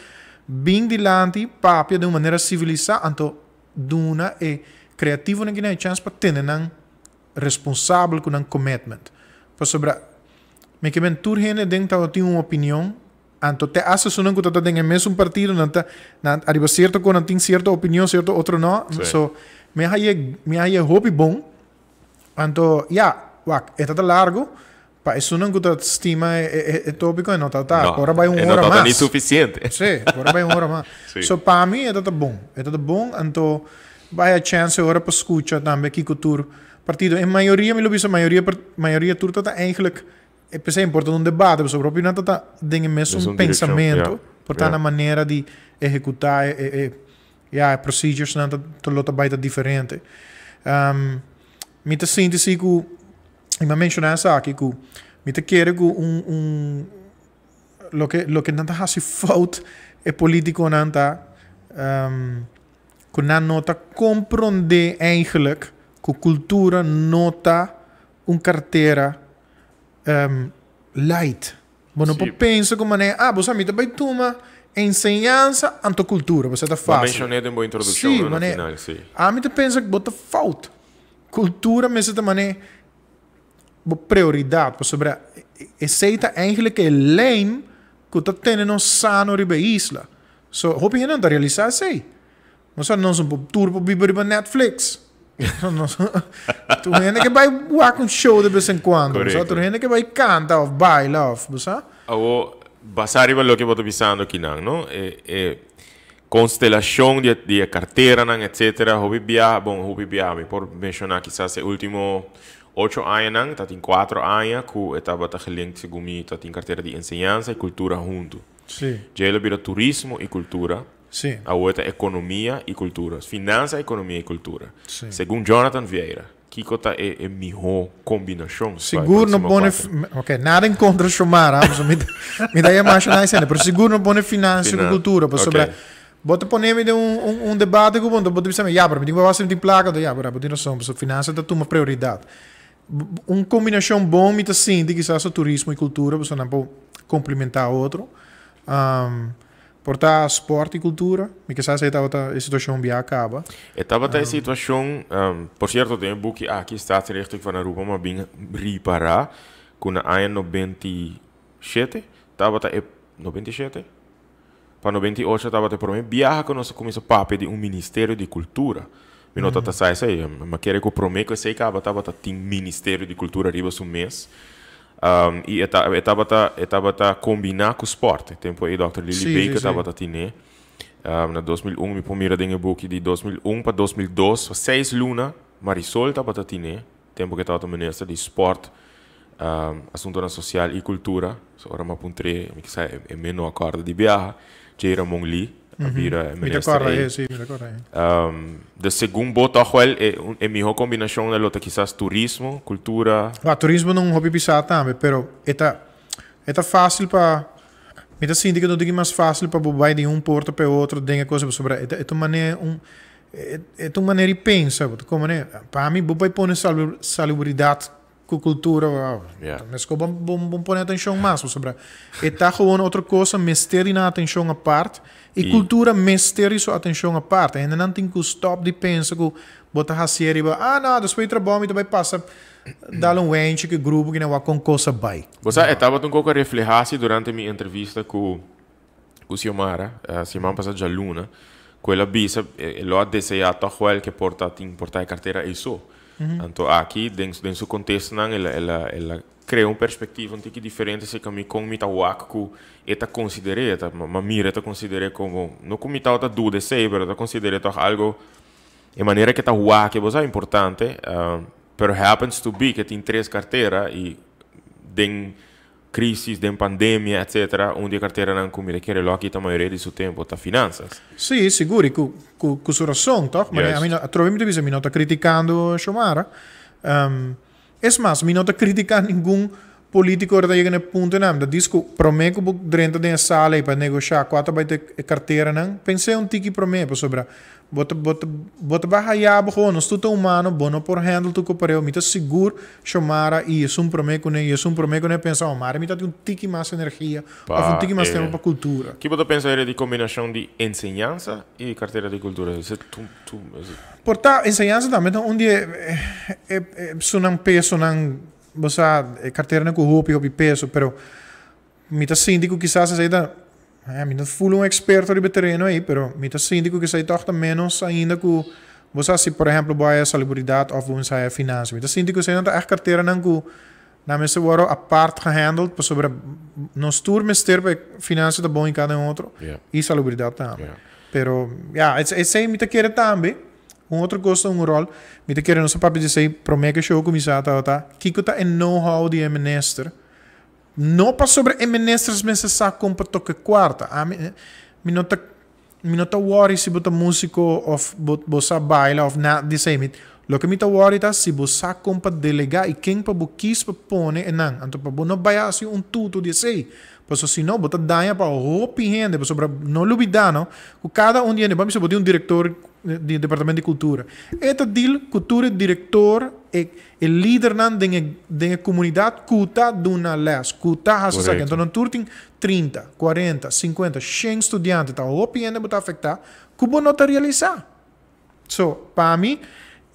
Bem dilante, papia de uma maneira civilizada, então duna e criativo na Guiné chance para ter um responsável com um commitment. Sobre me que ben tur gente dentro tem uma opinião, anto te hace sonan que tu tem mesmo partido, não tá arriba certo quando tem certa opinião, certo outro não, so me hai hobby bom, anto wak tá largo, pa isso não que tu estima é tópico não tá, agora vai uma hora mais. Não tá suficiente. Sim, agora vai uma hora mais. So para mim é tá bom, anto vai a chance agora para escutar também que cultura partido. En maioria, me lo visto, maioria turta tá eigenlijk, é importante debate, sobre a opinião tá tem mesmo pensamento, portanto a maneira de executar procedures não tá lota baita diferente. Me tá sinto assim que me mencionar essa aqui que me tá querer que lo que não tá assim fout é político não tá que não tá compreender eigenlijk que cultura nota carteira light. Bueno, não pensa como é, você me também toma ensinança anto cultura, você tá fácil. Eu mencionei em boa introdução no final, sim. A mim pensa que bota falta. Cultura, mas também é prioridade, sobre aceita eigenlijk é lame que tá tendo sano riba isla. So, hope que não tá realizar assim. Mas não são tour para viver na Netflix. Tu gente que vai voar com show de vez em quando, tu gente que vai cantar ou bailar, sabe? Agora, basado no que eu estou pensando aqui, não? Constelação de carteira, etc. Hobby viajar, por mencionar quizás o último 8 anos, tá tem 4 anos que estava gelinkt segundo mim, tá tem carteira de ensinança e cultura junto. Sim. Já ele vira turismo e cultura. Sim. A outra economia e cultura. Finança, economia e cultura. Sim. Segundo Jonathan Vieira, Kiko tá é melhor combinação. Seguro não pone... Ok, nada em contra chamar, me dá a imaginar isso, mas seguro não pone finança e cultura. Sobre... Bota poner de debate com bota pensar, para mim vai ser de placa, para botar noção, sobre finança tá uma prioridade. Uma combinação bom, me tá sim, de quizás o turismo e cultura, você não pode complementar outro. Portar esporte e cultura, me que sabe a situação bem acaba. Estava a situação, por certo, tem um book aqui está terecht van Aruba, mas bem reparar, com a ano 97, estava a 97, para 98 estava a por mim viaja com nós começa a papo de ministério de cultura. Me nota tá sai aí, mas quero que eu prometo que sei que estava tem ministério de cultura arriba um mês. E estava a combinar com o esporte. Tempo aí, Dr. Lili Baker estava a ter Na 2001, me pomira dingen boekje de 2001 para 2002, 6 luna, Marisol Tabatatine, tempo que estava ministra de sport, assunto na social e cultura, so ora ma puntre, mi sa é meno acordo de viaja, Jera Mongli, abira ministra. Sim, me recordo. De segundo boto wel é melhor combinação da lota quizás turismo, cultura. Turismo não hobby pisar também, pero é fácil para me tá sentindo que não digo mais fácil para bobar de um porto para outro, denga coisa sobre é uma maneira de pensar, como né? Para mim bobai põe salubridade com cultura, mas como bom põe atenção mais sobre é gewoon outra coisa, mistério na atenção à parte e cultura mistério sua atenção à parte, ainda não tem que stop de pensar que botar a série, não, depois trabalho e também passa dar ente que grupo que não vai com coisa bem. Você estava um pouco reflexado durante minha entrevista com o Xiomara, semana passada já luna, com ela bisa, ela deseja toch que porta a carteira isso. Então aqui dentro do contexto não, ela cria uma perspectiva um pouco diferente se que com mita waku eta considere eta mira eta considere como não como mita outra dúvida sei, pero eta considere toch algo de maneira que tá waku que é importante. Pero happens to be que tem 3 carteiras e tem crisis, tem pandemia, etc. Onde a carteira não comida quer logo aqui a maioria do seu tempo tá finanças. Sim, seguro, com sua razão, toch? Mas a mim, trovo me dizer, não está criticando Xiomara. É mais, não está criticando nenhum político que chega no ponto não. Diz que promete que dentro da sala para negociar quanto vai ter carteira não. Pensei tiki promete sobre bota bahaya bo no stuto humano bono por handle tu copareu mita seguro chamara e isso promete com pensar mara mita tem tiki mais energia ou tiki mais tempo para cultura. Que você pensa de combinação de ensinança e carteira de cultura? Porta ensinança também onde é sunang peso nang basta carteira na com hopi peso, pero mita síndico quizás saída mi não fui experto de terreno aí, pero mi tá síndico que sai toch menos ainda que você se por exemplo vai a salubridade ou você sai a finanças. Mi tá síndico que sai não tá carteira não que na mesa waro a parte gehandeld para sobre nos tour mister para finanças da bom em cada outro e salubridade também. Pero é sei mi tá querer também outro gosto rol mi tá querer não só para dizer promete show comissário tá que tá em know-how de minister. Não para sobre ministros mas sa compra toque quarta. Mi nota worry se bota músico of bossa baila of na de same. Lo que mi ta worry tá se bossa compra delegar e quem para bukis para pone enang. Anto para não vai assim tudo de sei. Pois se não bota danha para hopi rende sobre não lubidano. O cada dia vamos botar um diretor de departamento de cultura. Eta dil cultura diretor e líder nan de comunidade cuta duna les cuta hasa então não turting 30, 40, 50, 100 estudiantes tá opiando botar afetar como não tá realizar. So, para mim,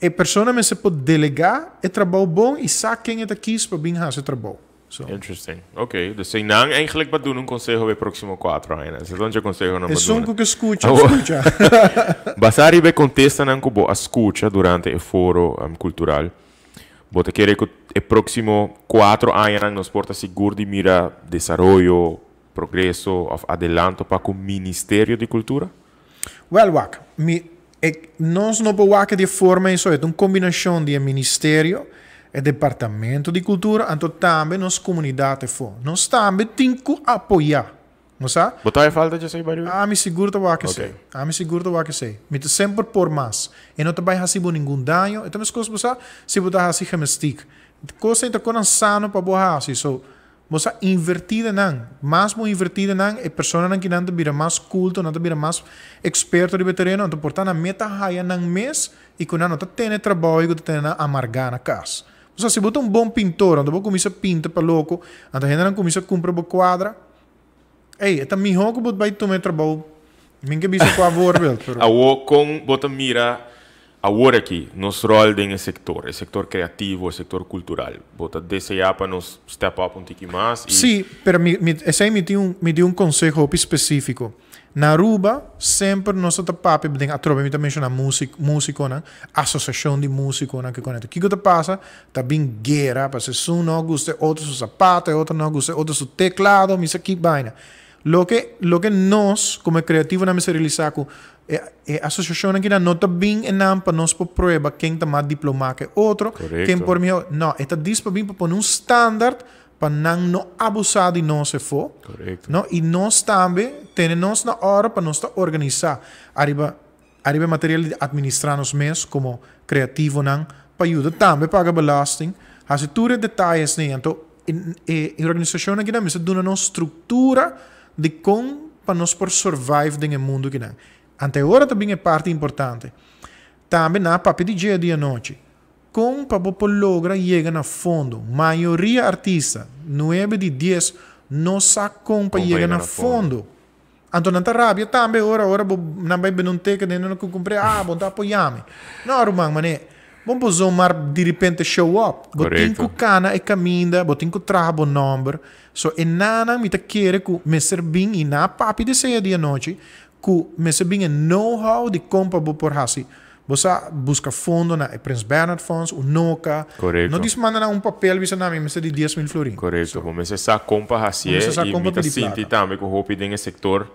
a pessoa me se pode delegar é trabalho bom e sabe quem é daqui para bem fazer trabalho. So. Interesting. Ok. Dus zijn naam eigenlijk wat doen een consejo bij próximo 4 anos. Então je consejo não. É só que escuta. Basari be contesta nan kubo escuta durante o foro cultural. Bote querer que o próximo 4 anos nos porta seguro de mira desarrollo, progresso ou adelanto para o Ministério de Cultura? Well, wak. Nós não podemos de forma isso é uma combinação de ministério e departamento de cultura, então também nós comunidade for. Nós também temos que apoiar. Não sabe? Botar falta de sei barulho? Me seguro que sei. Me seguro que sei. Me sempre por mais. E não te vai fazer nenhum dano. Então as coisas você se botar assim gemestic. Coisa então com sano para boa assim. So você invertida não. Mais mo invertida não é pessoa não que não te vira mais culto, não te vira mais experto de terreno. Então portanto a meta raia não mês e quando não te tem trabalho que te tem amargar na casa. Você se botar bom pintor, então começa a pintar para louco, então a gente não começa a comprar uma quadra. Ei, é também melhor que você vai tomar trabalho. Minha bisa com a voorbeeld. Com bota mira agora aqui nos rol em setor criativo, setor cultural. Bota desejar para nos step up pouquinho mais. Sim, esse aí me deu conselho específico. Na Aruba, sempre nós estamos papo, a tropa me também chama músico, né? Associação de músico, né? Que conecta. O que que passa? Tá bem guerra, para se um não gosta, outro seu sapato, outro não gosta, outro seu teclado, isso aqui, vaina. Lo que nós, como criativo, não me realizar com a associação que não está bem enam para nós por prova quem está mais diploma que outro, quem por mim não, está disponível para um standard para não abusar de nós se for, não, e nós também temos na hora para nós organizar, arriba material de administrar nos mesmos como criativo não, para ajudar também pagar belasting, as tudo detalhes nem, então a organização aqui não, mas dá uma estrutura de como para nós por survive no mundo que não. Ante agora também é parte importante. Também na papel de dia e noite. Como para poder lograr chegar na fundo. Maioria artista, 9 de 10, não sabe como para chegar na fundo. Então não está rábia também, ora não vai bem um teca, não comprei, bom tá apoiar-me. Não, Romão, mané. Vamos zoomar de repente show up. Botin com cana e caminha, botin com trabalho número. So, e nada me quer que me servir e na papi de ceia de noite, que me servir know-how de como por hasi. Você busca fundo na Prince Bernhard Funds, o NOCA. Correto. Não diz mandar um papel, você não me de 10 mil florins. Correto. So, como você sabe como hasi e me sinto também que o hopi desse setor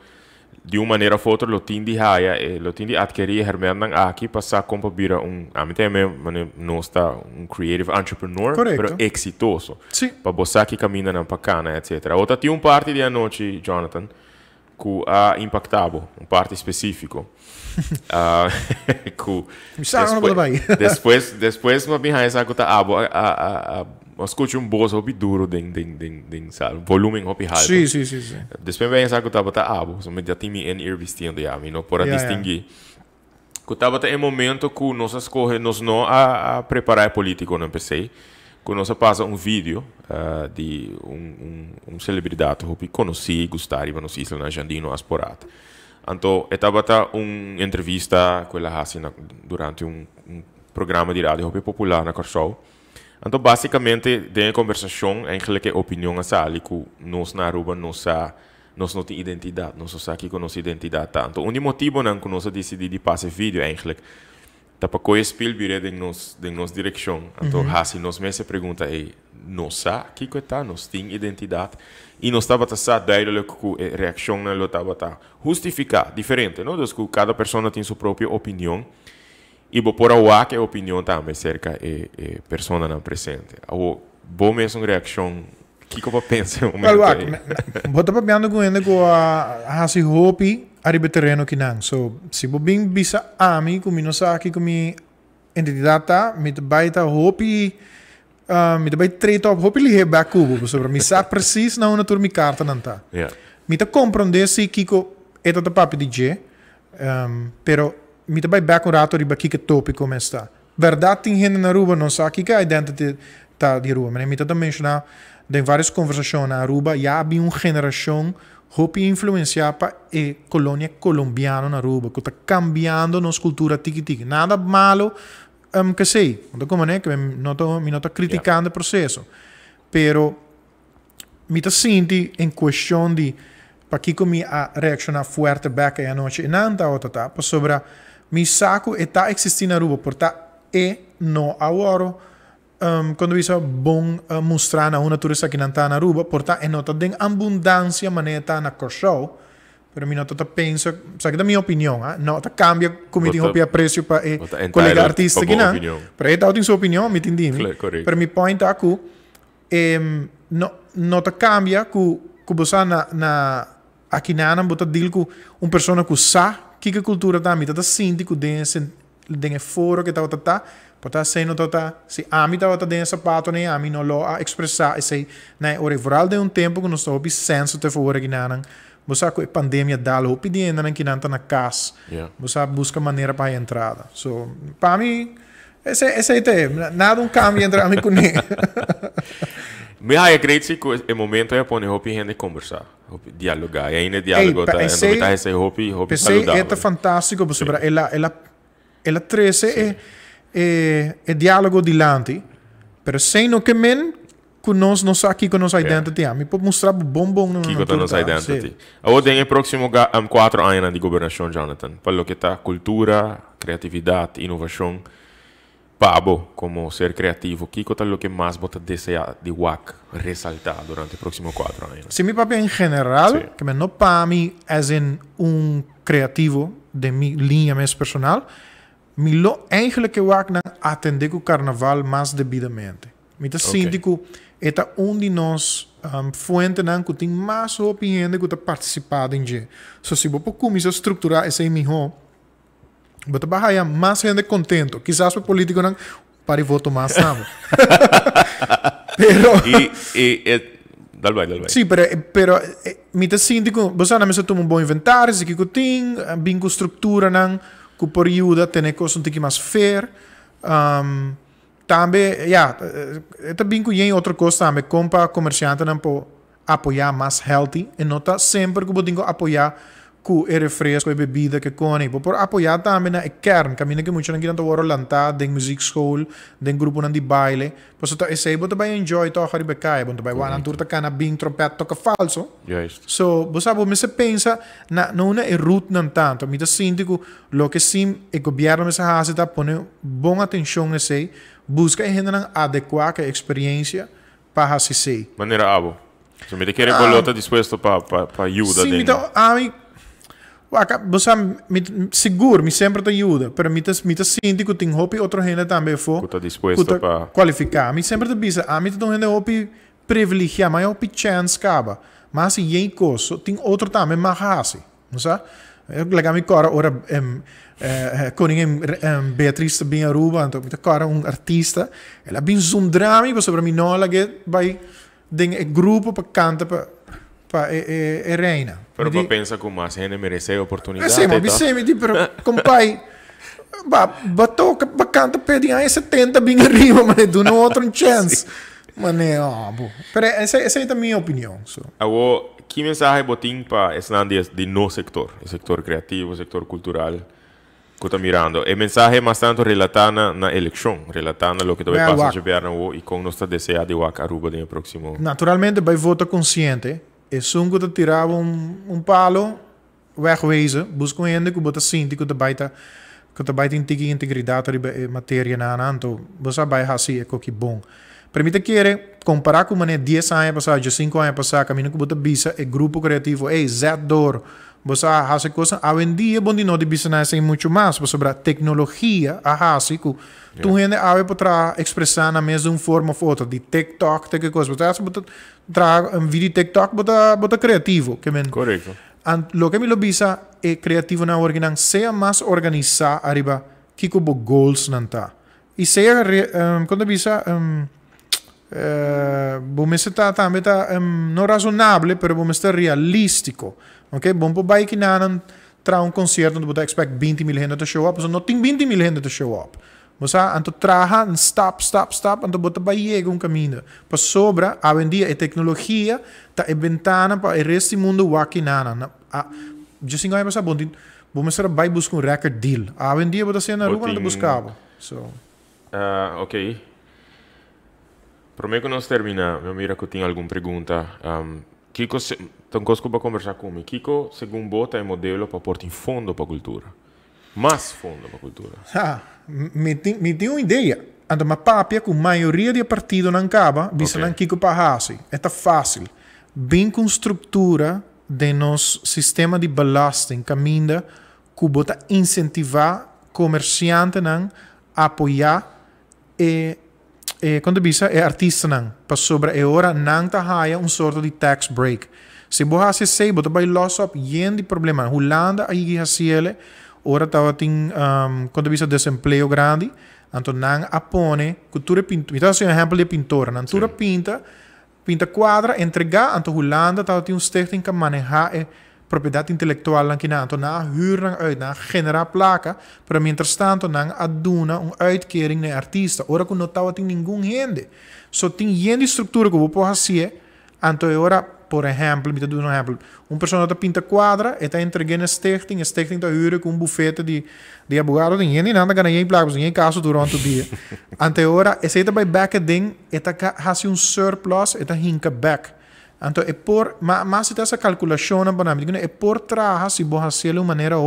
de uma maneira ou outra, lo tindi haya, lo tindi adquirir hermenang aqui passar como vira a mim também não está creative entrepreneur, pero exitoso. Sim. Para você que caminha na pacana, etc. Outra tinha parte de noite, Jonathan, que a impactado, parte específico. Depois uma bem essa que tá escute voz hobby duro sabe, volume hobby alto. Sim. Depois vem essa que tá so me já tem em ear vestindo já, não para distinguir. Que tava em momento que nós escolhe nós não a preparar político não pensei. Que nós passa vídeo de celebridade hobby conheci, gostari, mas não na Jandino Asporata. Então, estava entrevista com ela durante programa de rádio hobby popular na Corsol. Então, basicamente, de conversação, eigenlijk é opinião a sali que nós na Aruba nós não temos identidade, nós só aqui com nossa identidade. Então, um motivo não que nós decidimos de passar vídeo, eigenlijk, tá para que espelho de nossa direção. Então, assim, nós mesmos pergunta nós aqui que está, nós temos identidade e nós estava a duidelijk que a reação não estava justificar, diferente, não? Então, cada pessoa tem sua própria opinião. E por a que a opinião também cerca a pessoa não presente. O bom mesmo reação que eu penso um momento aí. Bota para pensando com ele com a hasi hopi arriba terreno que não. So se eu bem bisa a mim com minha aqui com minha identidade tá, me baita hopi me vai treito hopi lhe back cubo sobre me sabe preciso na uma turma carta não tá. Me tá compreender se Kiko é todo papo de G, pero me também back um rato riba que tópico como está. Verdade tem gente na Aruba não sabe que a identidade tá de Aruba, mas me também mencionar em várias conversações na Aruba já havia uma geração que influenciada para a colônia colombiana na Aruba, que está cambiando nossa cultura tiki-tiki. Nada malo que sei, não como né que não tô criticando o processo, pero me tá senti em questão de para que me a reaccionar forte back a noite e não tá outra tá sobre mi saco está existindo na Aruba, portanto não agora quando isso bom mostrar na uma turista que não está na Aruba, portanto não está em abundância maneira tá na Corsol, pero mi não tá pensa, sabe da minha opinião, não tá cambia como tem o preço para colega artista que não, para ele tem sua opinião, me entendi, pero mi point é que não tá cambia que você na aqui não bota deal com uma pessoa que sabe que cultura tá, tá síndico den foro que tá, pode ser não tá, se a mim tá den sapato nem a mim não lo a expressar e sei, né, o rival de tempo que nós estamos sensitive for aqui não, você com a pandemia dá lo pedindo não que não tá na casa, você busca maneira para entrada, so para mim esse é nada cambio entre a mim com ele. Me acredito que o momento é pôr hopi gente conversar, dialogar, e ainda diálogo tá, então tá esse hopi saludável. É fantástico, sobre ela trece é diálogo dilante, pero sem no que men que nós não aqui com nossa identidade, me pode mostrar bom no que com nossa identidade. Ou tem o próximo 4 anos de governação, Jonathan, para o que tá cultura, criatividade, inovação. Pabo, como ser creativo, ¿qué es lo que más vos desea de WAC resaltar durante los próximos 4 años? Si mi papel en general, Sí. que me no para mí es en un creativo de mi línea más personal, mi lo eigenlijk que wak na atender o carnaval mais devidamente. Me tá sinto que eta de nós fuente nan que tem mais opinião que tá participado em je. So se você começar a estruturar esse mijo, você vai ter mais gente contento. Quizás o político não para voto mais sabe. Pero dale. Sì, però mi ta sinto que você não me toma bom inventário, se que tem, bem com estrutura nan que por ajuda ter coisas um pouquinho mais fair. Também, também que tem outra coisa também, como para comerciante não pode apoiar mais healthy, e não tá sempre que pode apoiar com refresco e bebida que come, por apoiar também na kern, caminho que muitos não querem agora lançar, den muziekschool, den grupo não de baile, pois então esse aí você vai enjoy tocar de becai, você vai lá na turta cana bem trompete toca falso. Juist. So, você me pensa na não é root não tanto, me sinto que lo que sim o governo me hace tá pone boa atenção nesse, busca a gente não adequar a experiência para assim ser. Maneira abo. Se me te quer bolota disposto para ayuda. Sim, então, você seguro, me sempre te ajuda, pero me sinto que tem hopi outra gente também for. Está disposto para qualificar. Me sempre te bisa, me tem gente hopi privilegiado, mas hopi chance acaba. Mas se tem coisa, tem outro também mais assim, não sabe? Eu legal me cora ora koningin Beatrice bem Aruba, então me cora artista, ela bem zundrami, você para mim não lage vai den grupo para cantar para reina. Pero para pensar que mais gente merece a oportunidade. Sim, mas me diz, pero compai, toca, canta pedi aí 70 bem arriba, mas do no outro chance. Mas pero essa é a minha opinião. So. Agora, que mensagem botim para esse de no sector, o sector criativo, o sector cultural, que está mirando? É mensagem bastante relatada na eleição, relatada a lo que vai passar no governo e como nós está desejando de Waka Aruba no próximo. Naturalmente, vai votar consciente. E se você tirar palo, wegwezen, busca gente que você sente que você vai ter integridade de matéria na anto, você vai fazer o que bom. Permita que comparar com 10 anos passados, 5 anos passados, caminho que você visa o grupo criativo, Zedor, você faz coisas, hoje em dia, bom de não de business tem muito mais, sobre a tecnologia, a fazer que tu gente hoje pode expressar na mesma forma ou outra, de TikTok, que coisa, você traga vídeo TikTok, bota criativo, que men. Correto. Lo que me lo visa é criativo na origem, seja mais organizado arriba, que como goals não tá. E seja quando visa bom está também tá não razonável, pero bom está realístico. Ok, bom para vai que não tra concerto onde você expect 20 mil gente to show up, so não tem 20 mil gente to show up. Você anto traja stop, anto você vai chegar caminho. Para sobra, hoje em dia a tecnologia tá a ventana para o resto do mundo aqui nana. Já 5 anos passado, bom estar vai buscar record deal. Hoje em dia você sendo na rua não buscava. So. Ok. Prometo que nós termina. Eu mira que tem alguma pergunta. Kiko, então coisa para conversar comigo. Kiko, segundo bota é modelo para pôr em fundo para a cultura. Mais fundo para a cultura. Me tem uma ideia. Ando uma papia com a maioria de partido não acaba, bisa não Kiko para fazer. É fácil. Bem com estrutura de nosso sistema de belasting, caminha que bota incentivar comerciante não apoiar quando bisa é artista não para sobre a hora não tá haia sorte de tax break. Se você sei, você vai loss up de problema. Holanda aí que ora tava tem quando bisa desemprego grande, então não apone cultura pintura. Então assim um exemplo de pintora, não cultura pinta quadra, entregar, então Holanda tava tem stichting que manejar propriedade intelectual lang kinato na huur ng uit na generar placa pero mientras tanto nang aduna uitkering na artista ora kung notawa ting ningún gente so ting yende estrutura que vou fazer anto ora por exemplo me dou um exemplo pessoa que pinta quadra e está entregando a stichting está huur com bufete de abogado tem yende nada ganha em placa em caso durante o dia anto ora esse tá by back ding eta hasi surplus eta hinka back. Então, é por, mas essa calculação, é por trazer, se você fazer de maneira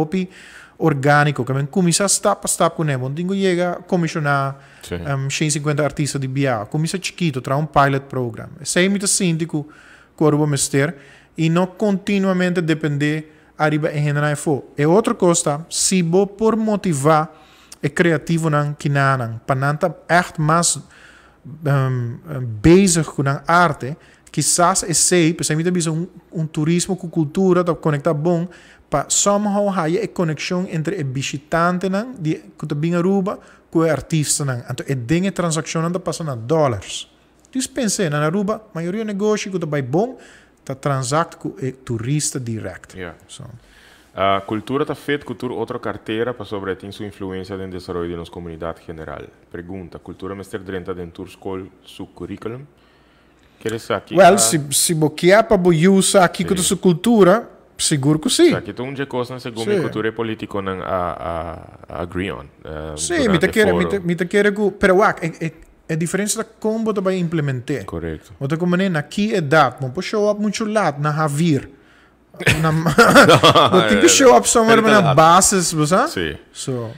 orgânico, que começa step a step com ele. Dingo chega a comissionar 150 artistas de BA, começa chiquito, tra um pilot program. Sei muito síndico que o mester e não continuamente depender arriba em general fo. E outra coisa, se bo por motivar é criativo nan kinanan, para não estar echt mais bezig com a arte, quizás é sei, porque me dá um turismo com cultura, tá conectar bom, para somehow haja a conexão entre o visitante nan, que tá bem Aruba, com o artista nan. Então, é dinge transação anda passa na dólares. Dus pensei, na Aruba, a maioria do negócio que tá bem bom, tá transact com o turista direto. Yeah. So. A cultura está feita com outra carteira para sobre sua influência no desenvolvimento de nossa comunidade general. Pergunta, cultura mestre dentro da tua escola, seu currículo? Queres aqui? Well, se boquear para usar aqui com a sua cultura, seguro que sim. Aqui tem um coisa segundo a cultura e política não agree on. Sim, me te quer que, pero é diferença da como vai implementar. Correto. Outra como aqui é dado, não pode show up muito lado na Havir. Tem que show up somewhere na bases, sabe? Sim. So,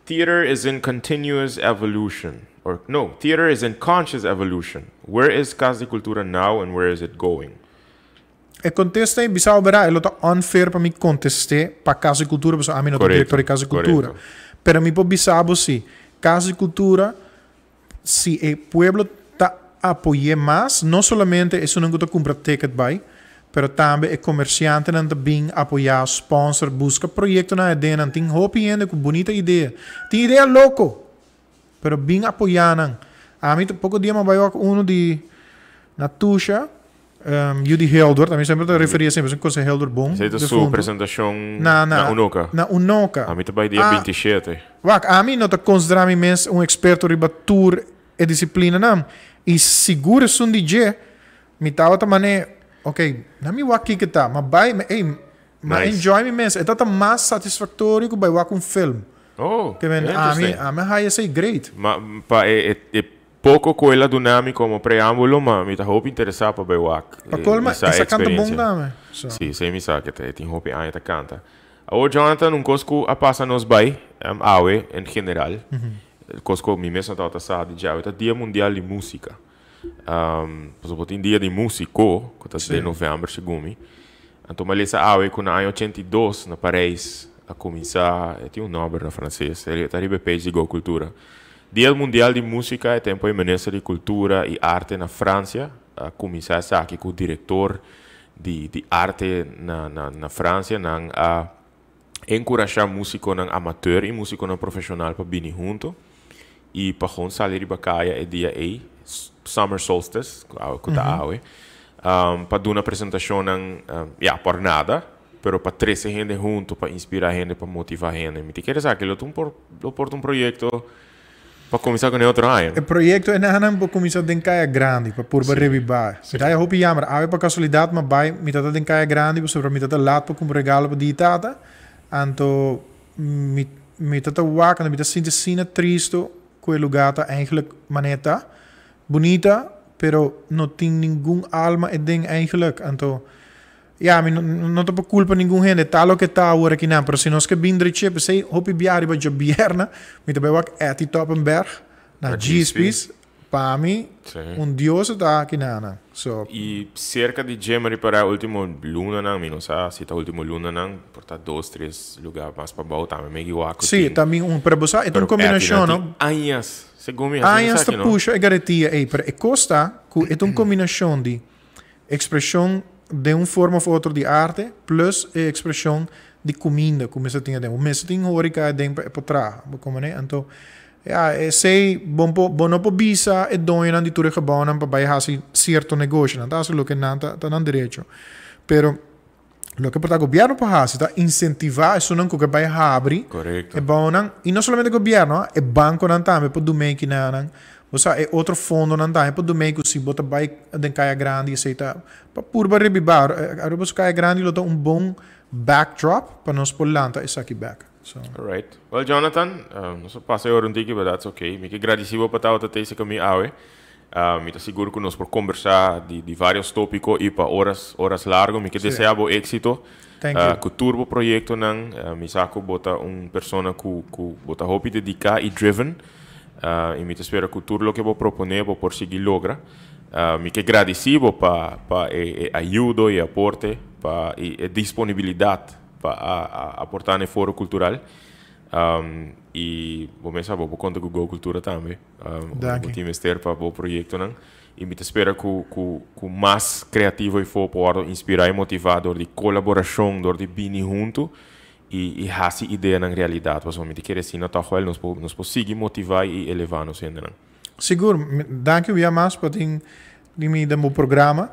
theater is in continuous evolution. Or no, theater is in conscious evolution. Where is Casa de Cultura now and where is it going? E contestei, bisau verá, ele tá unfair para me contestar para Casa de Cultura, porque a mim não tô diretor de Casa de Cultura. Pero me po bisabo si Casa de Cultura, si o pueblo tá apoia mais, não somente isso não que compra ticket by, pero também o comerciante não tá bem apoiar, sponsor, busca projeto na ideia, não tem hope ainda com bonita ideia. Tem ideia louco, pero bem apoiar não. A mim pouco dia me vai um de Natusha, Judy Helder, também sempre te referia sempre, coisa Helder bom. Essa é a sua apresentação na Unoca. Na Unoca. A mim também dia 27. A mim não te considerar imenso um experto riba tour e disciplina não. E seguro se um DJ me tava também, ok, não me aqui que tá, mas vai, mas enjoy imenso. É tão mais satisfatório que vai com um filme. Oh, que a mim vai ser great. Mas pouco coisa do nome como preâmbulo, mas me tá hope interessado para ver para colma essa canta bom nome. Sim, sei me sabe que tem hope aí tá canta. O Jonathan um cosco a passa nos vai, awe em geral. Cosco me mesmo tá sabe de awe, tá dia mundial de música. Por exemplo, tem dia de músico, que tá de novembro, segundo. Então, mas essa awe com a 82 na Paris a começar, tem um nome na francês, ele tá ribe page de Go Cultura. Dia Mundial de Música é tempo de Ministério de Cultura e Arte na França. A começar aqui com o diretor de arte na França a encorajar músico amateur e músico profissional para vir junto. E para onde sair de bacaia é dia Summer Solstice, que está awe. Para dar uma apresentação por nada, pero para trazer gente junto, para inspirar gente, para motivar gente. Me queres saber que eu porto um projeto para começar com outro ano. O projeto é para começar de caia grande, para pôr para revivar. Daí eu hope jammer, ave para casualidade, mas vai, me tá de caia grande, para me tá lá para um regalo para ditata. Então, me tá waken, me tá sentindo triste com o lugar tá eigenlijk maneta bonita, pero não tem nenhum alma e ding eigenlijk. Então, não tô por culpa nenhum gente, tal o que tá agora aqui não, pero se nós que bem direito, sei, hope biari ba jobierna, me também wak eti Toppenberg na GSPs, para mim, dios tá aqui não. So, e cerca de Gemari para o último luna não, não sabe, se tá último luna não, porta 2, 3 lugares mais para baixo, também meio wak. Sim, também para você, é uma combinação, não? Anos, segundo me anos tá puxa, é garantia, pero é costa, é uma combinação de expressão de uma forma ou outra de arte, plus a expressão de comida, como você tinha dentro. Mas tem horeca dentro para trás, como né? Então, sei bom não por bisa e doina de tudo que bom para baixar certo negócio, não tá assim o que não tá não direito. Pero o que para o governo para fazer está incentivar isso não que vai abrir. Correto. É bom não e não somente o governo, é banco não também para do meio que não. Você é outro fundo não dá, é para do meio que se bota vai de caia grande, sei tá para purba rebibar, a você caia grande lo dá bom backdrop para nós polanta isso aqui back. So. Alright. Well, Jonathan, nós passamos um dia, mas that's okay. Me que agradecido para estar até comigo awe. Me está seguro que nós por conversar de vários tópicos e para horas largas. Me que desejo êxito Thank you. Ku turbo proyecto nang misako bota persona ku bota hopi dedicar e driven. E mi espera que tudo que vou proponer vou conseguir logra. Me que agradecido para ajuda e aporte, para disponibilidade para aportar no foro cultural. E vou começar vou contar com Go Cultura também. O time ester para o projeto não. E me espera que mais criativo e for pode inspirar e motivar door de colaboração, door de bini junto e hasi ideia na realidade. Mas me quer assim, então agora nos conseguir motivar e elevar nos ainda não. Seguro, dank u weer mais para me dar programa.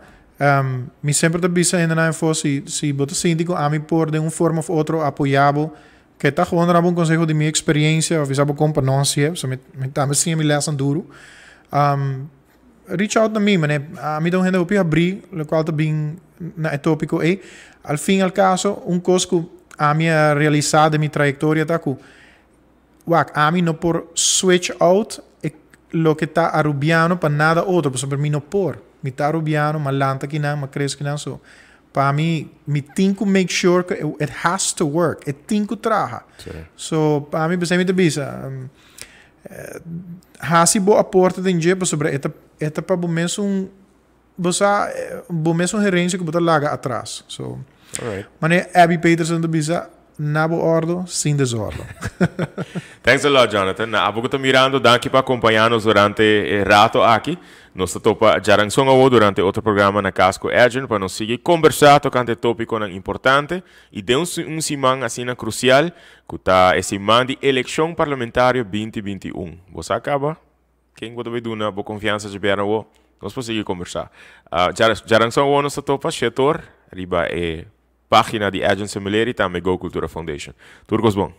Me sempre te bisa ainda não for se botar síndico a mim por de forma ou outra apoiado que está gewoon dar um conselho de minha experiência ou visava companhia, so me também sim me lesson duro. Reach out na mim, mané. A mim dá gente opia abrir, o qual tá bem na tópico e al fim al caso coisa a minha realizada minha trajetória tá com a mim não por switch out lo que está arubiano para nada outro, por exemplo, mim não por me tá arubiano, malanta que não, mas cresce que não so. Para mim, me tenho que make sure que it has to work, it tem que trabalhar. So, para mim, você me bisa, hasi bo aporte de dinheiro sobre eta para bom mesmo gerência que botar laga atrás. So, mas Abby Peterson de bisa na boa ordem, sem desordem. Thanks a lot, Jonathan. Abo que mirando, danke para acompanhar-nos durante o rato aqui. Nós topa jarang durante outro programa na Casco Agent para nós seguir conversar tocante tópico importante e de semana assim crucial que está esse semana de eleição parlamentar 2021. Você acaba? Quem você vai dar boa confiança de ver nós podemos seguir conversar. Jarang nós topa setor riba página de Agent Similar e também Go Cultura Foundation. Turcos bom.